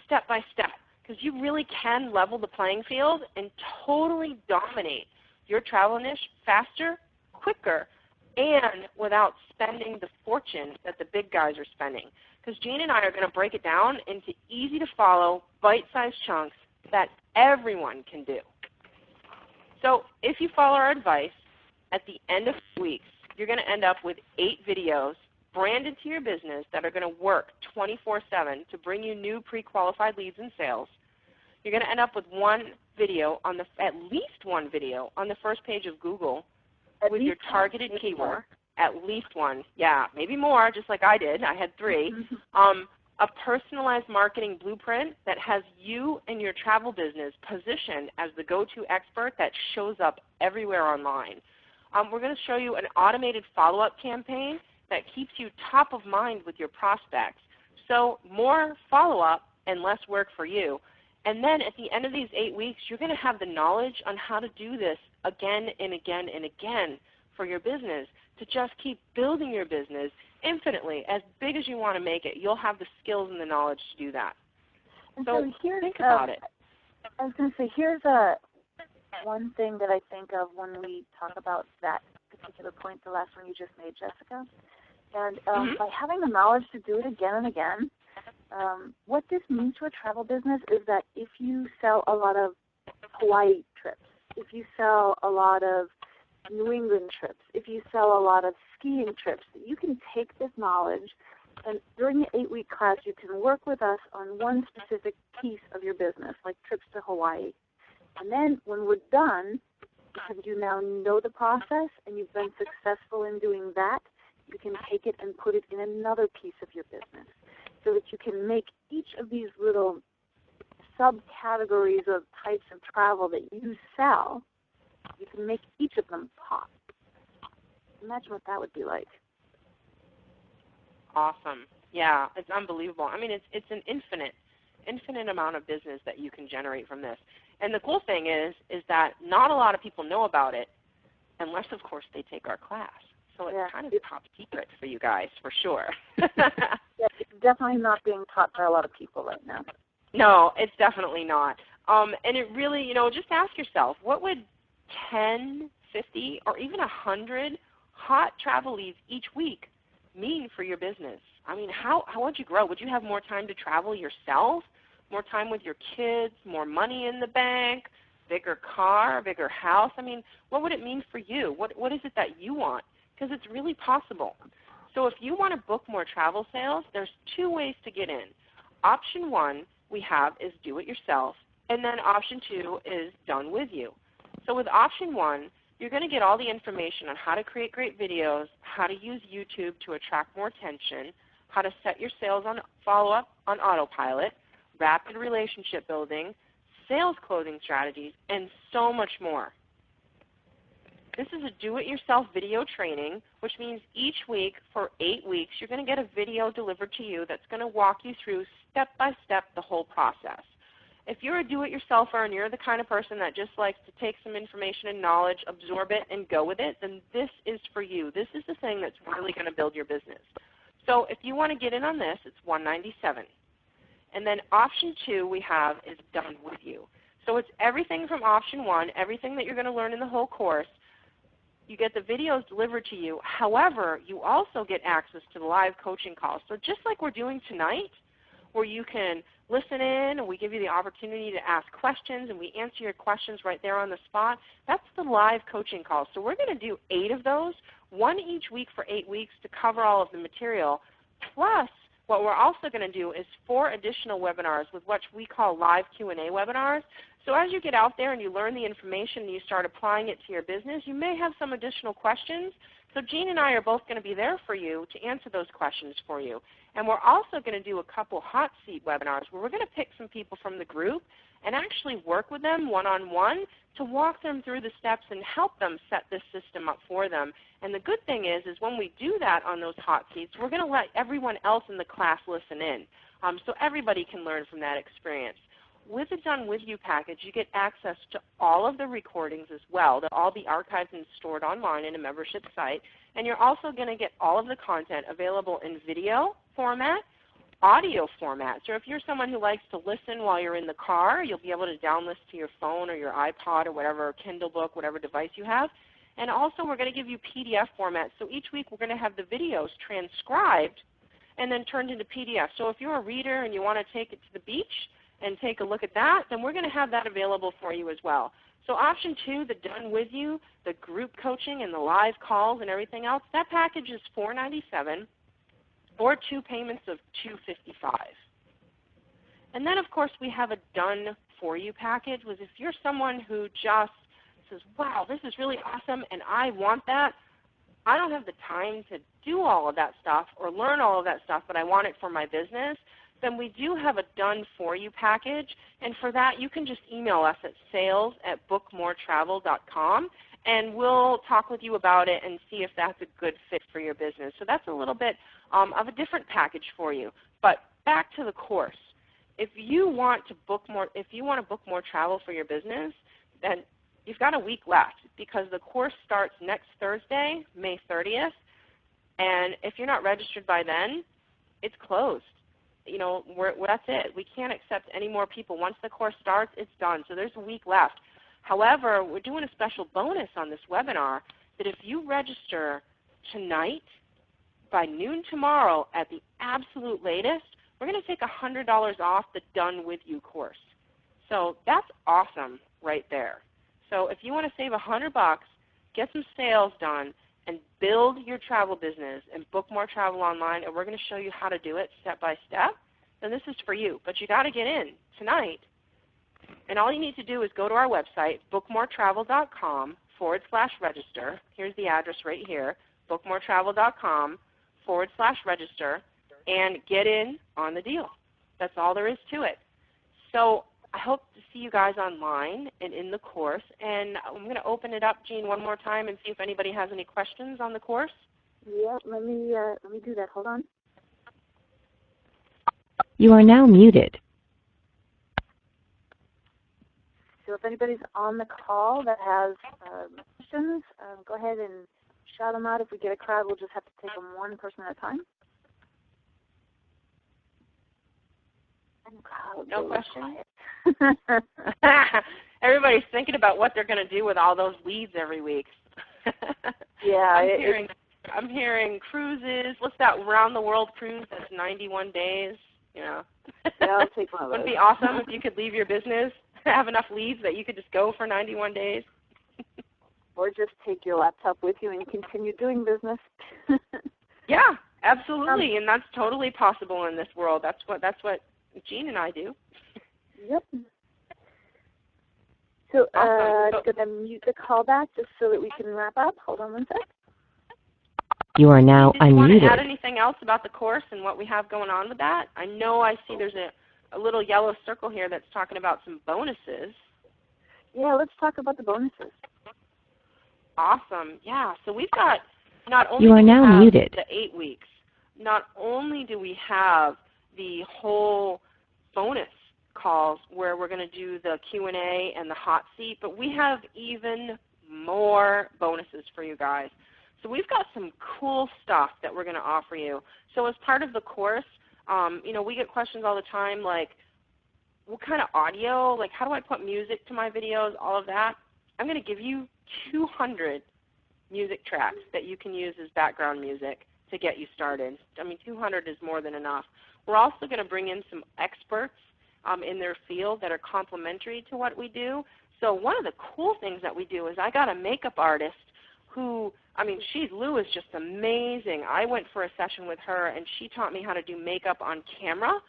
step by step, because you really can level the playing field and totally dominate your travel niche faster, quicker, and without spending the fortune that the big guys are spending. Because Jean and I are going to break it down into easy-to-follow, bite-sized chunks that everyone can do. So if you follow our advice, at the end of weeks, you're going to end up with 8 videos branded to your business that are going to work 24/7 to bring you new pre-qualified leads and sales. You're going to end up with at least one video on the first page of Google with your targeted keyword. At least one. Yeah, maybe more, just like I did. I had 3. A personalized marketing blueprint that has you and your travel business positioned as the go-to expert that shows up everywhere online. We're going to show you an automated follow-up campaign that keeps you top of mind with your prospects. So more follow-up and less work for you. And then at the end of these 8 weeks, you're going to have the knowledge on how to do this again and again and again for your business, to just keep building your business infinitely, as big as you want to make it. You'll have the skills and the knowledge to do that. So think about it. I was going to say, here's one thing that I think of when we talk about that particular point, the last one you just made, Jessica. And by having the knowledge to do it again and again, what this means to a travel business is that if you sell a lot of Hawaii trips, if you sell a lot of New England trips, if you sell a lot of skiing trips, you can take this knowledge And during the 8-week class, you can work with us on one specific piece of your business, like trips to Hawaii. And then when we're done, because you now know the process and you've been successful in doing that, you can take it and put it in another piece of your business so that you can make each of these little subcategories of types of travel that you sell, you can make each of them pop. Imagine what that would be like. Awesome. Yeah, it's unbelievable. I mean, it's an infinite amount of business that you can generate from this. And the cool thing is that not a lot of people know about it unless, of course, they take our class. So it's kind of top secret for you guys, for sure. Yeah, it's definitely not being taught by a lot of people right now. No, it's definitely not. And it really, just ask yourself, what would 10, 50, or even 100 hot travel leads each week mean for your business? I mean, how would you grow? Would you have more time to travel yourself, more time with your kids, more money in the bank, bigger car, bigger house? I mean, what would it mean for you? What is it that you want? Because it's really possible. So if you want to book more travel sales, there's 2 ways to get in. Option 1 we have is do it yourself, and then option 2 is done with you. So with option 1, you're going to get all the information on how to create great videos, how to use YouTube to attract more attention, how to set your sales on follow-up on autopilot, rapid relationship building, sales closing strategies, and so much more. This is a do-it-yourself video training, which means each week for 8 weeks you're going to get a video delivered to you that's going to walk you through step-by-step the whole process. If you're a do-it-yourselfer and you're the kind of person that just likes to take some information and knowledge, absorb it, and go with it, then this is for you. This is the thing that's really going to build your business. So if you want to get in on this, it's $197. And then option 2 we have is done with you. So it's everything from option 1, everything that you're going to learn in the whole course. You get the videos delivered to you. However, you also get access to the live coaching calls. So just like we're doing tonight, where you can listen in and we give you the opportunity to ask questions and we answer your questions right there on the spot, that's the live coaching calls. So we're going to do 8 of those, 1 each week for 8 weeks to cover all of the material. Plus, what we're also going to do is 4 additional webinars with what we call live Q&A webinars. So as you get out there and you learn the information and you start applying it to your business, you may have some additional questions. So Jean and I are both going to be there for you to answer those questions for you. And we're also going to do a couple hot seat webinars where we're going to pick some people from the group and actually work with them one-on-one to walk them through the steps and help them set this system up for them. And the good thing is when we do that on those hot seats, we're going to let everyone else in the class listen in so everybody can learn from that experience. With the Done With You package, you get access to all of the recordings as well. They'll all be archived and stored online in a membership site. And you're also going to get all of the content available in video format, audio format. So if you're someone who likes to listen while you're in the car, you'll be able to download this to your phone or your iPod or whatever, Kindle book, whatever device you have. And also we're going to give you PDF format. So each week we're going to have the videos transcribed and then turned into PDF. So if you're a reader and you want to take it to the beach and take a look at that, then we're going to have that available for you as well. So option 2, the Done With You, the group coaching and the live calls and everything else, that package is $497 or 2 payments of $255. And then of course we have a Done For You package, which if you're someone who just says, wow, this is really awesome and I want that, I don't have the time to do all of that stuff or learn all of that stuff, but I want it for my business, then we do have a Done For You package. And for that, you can just email us at sales@bookmoretravel.com, and we'll talk with you about it and see if that's a good fit for your business. So that's a little bit of a different package for you. But back to the course. If you want to book more travel for your business, then you've got a week left because the course starts next Thursday, May 30th. And if you're not registered by then, it's closed. That's it. We can't accept any more people. Once the course starts, it's done. So there's a week left. However, we're doing a special bonus on this webinar that if you register tonight by noon tomorrow at the absolute latest, we're going to take $100 off the Done With You course. So that's awesome right there. So if you want to save $100, get some sales done, and build your travel business and book more travel online, and we're going to show you how to do it step by step, then this is for you. But you got to get in tonight. And all you need to do is go to our website, bookmoretravel.com/register. Here's the address right here, bookmoretravel.com/register, and get in on the deal. That's all there is to it. So I hope to see you guys online and in the course. And I'm going to open it up, Jean, one more time and see if anybody has any questions on the course. Yeah, let me do that. Hold on. You are now muted. So if anybody's on the call that has questions, go ahead and shout them out. If we get a crowd, we'll just have to take them one person at a time. No questions? Everybody's thinking about what they're going to do with all those leads every week. Yeah. I'm hearing cruises. What's that round the world cruise that's 91 days? Yeah, I'll take one of those. Wouldn't it be awesome if you could leave your business, have enough leads that you could just go for 91 days? Or just take your laptop with you and continue doing business. Yeah, absolutely, and that's totally possible in this world. That's what Jean and I do. Yep. So Awesome. I'm going to mute the call back just so that we can wrap up. Hold on one sec. You are now Did you want to add unmuted. anything else about the course and what we have going on with that? I know I see there's a little yellow circle here that's talking about some bonuses. Yeah, let's talk about the bonuses. Awesome. Yeah, so we've got not only You are do we now have muted. the 8 weeks, not only do we have the whole bonus calls where we're going to do the Q&A and the hot seat, but we have even more bonuses for you guys. So we've got some cool stuff that we're going to offer you. So as part of the course, we get questions all the time like, what kind of audio, like how do I put music to my videos, all of that. I'm going to give you 200 music tracks that you can use as background music to get you started. I mean, 200 is more than enough. We're also going to bring in some experts in their field that are complementary to what we do. So one of the cool things that we do is I got a makeup artist who, Lou is just amazing. I went for a session with her and she taught me how to do makeup on camera.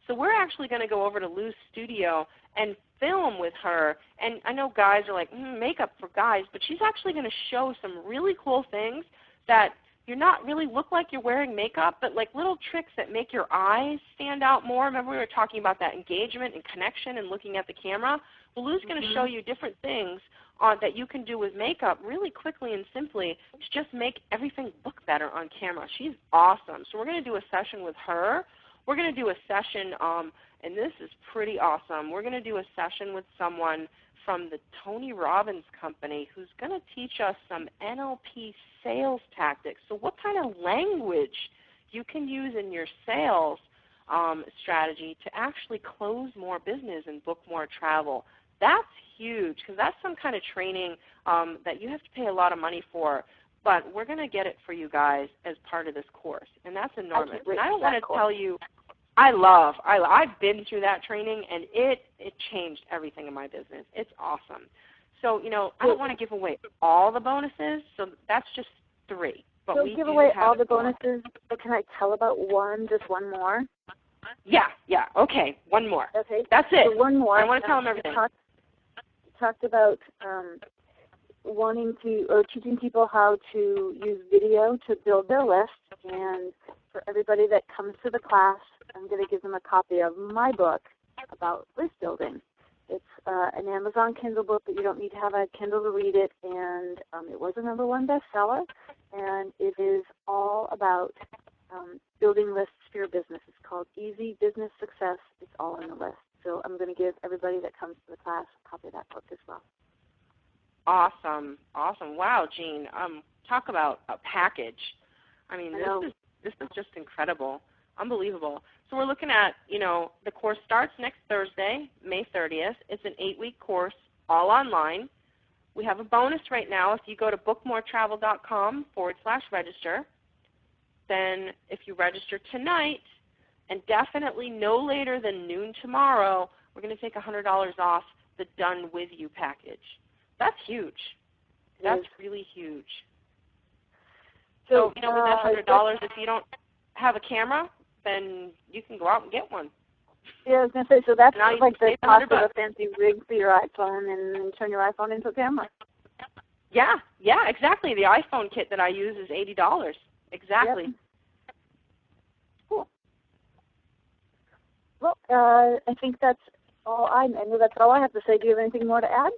So we're actually going to go over to Lou's studio and film with her. And I know guys are like, makeup for guys, but she's actually going to show some really cool things that you're not really look like you're wearing makeup, but like little tricks that make your eyes stand out more. Remember we were talking about that engagement and connection and looking at the camera? Well, Lou's going to show you different things that you can do with makeup really quickly and simply to just make everything look better on camera. She's awesome. So we're going to do a session with her. We're going to do a session, and this is pretty awesome. We're going to do a session with someone from the Tony Robbins company who's going to teach us some NLP sales tactics. So what kind of language you can use in your sales strategy to actually close more business and book more travel. That's huge because that's some kind of training that you have to pay a lot of money for. But we're going to get it for you guys as part of this course, and that's enormous. And I don't want to tell you, I've been through that training, and it changed everything in my business. It's awesome. So, I don't want to give away all the bonuses, so that's just 3. But Don't we give do away have all the bonuses, but can I tell about just one more? Yeah, okay, one more. Okay. That's it. So one more. I want to tell them everything. You talked about teaching people how to use video to build their list, and for everybody that comes to the class, I'm going to give them a copy of my book about list building. It's an Amazon Kindle book, but you don't need to have a Kindle to read it, and it was a #1 bestseller, and it is all about building lists for your business. It's called Easy Business Success. It's all in the list. So I'm going to give everybody that comes to the class a copy of that book as well. Awesome. Wow, Jean. Talk about a package. This is just incredible, unbelievable. So we're looking at, the course starts next Thursday, May 30th. It's an 8-week course, all online. We have a bonus right now. If you go to bookmoretravel.com/register, then if you register tonight, and definitely no later than noon tomorrow, we're going to take $100 off the Done With You package. That's huge. That's really huge. So, with that $100, if you don't have a camera, then you can go out and get one. Yeah, I was going to say, so that's now like the cost of $100. a fancy rig for your iPhone and turn your iPhone into a camera. Yeah, exactly. The iPhone kit that I use is $80. Exactly. Yep. Cool. Well, I think that's all I have to say. Do you have anything more to add?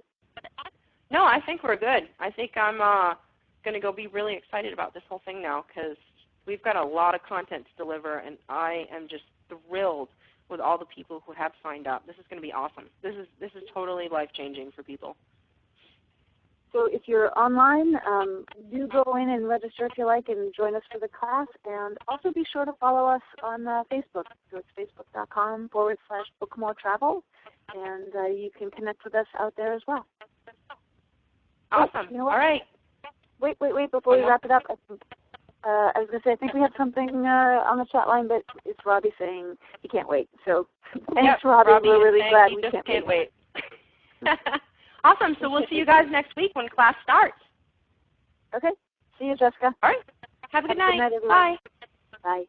No, I think we're good. I think I'm going to go be really excited about this whole thing now because we've got a lot of content to deliver, and I am just thrilled with all the people who have signed up. This is going to be awesome. This is totally life-changing for people. So if you're online, do go in and register if you like and join us for the class. And also be sure to follow us on Facebook. So it's facebook.com/BookMoreTravel. And you can connect with us out there as well. Awesome. You know what? All right. Wait. Before we wrap it up, I was going to say, I think we have something on the chat line, but it's Robbie saying he can't wait. So thanks, Robbie. We're really glad we can't wait. Awesome. So we'll see you guys next week when class starts. Okay. See you, Jessica. All right. Have a good night. Good night, everyone. Bye. Bye.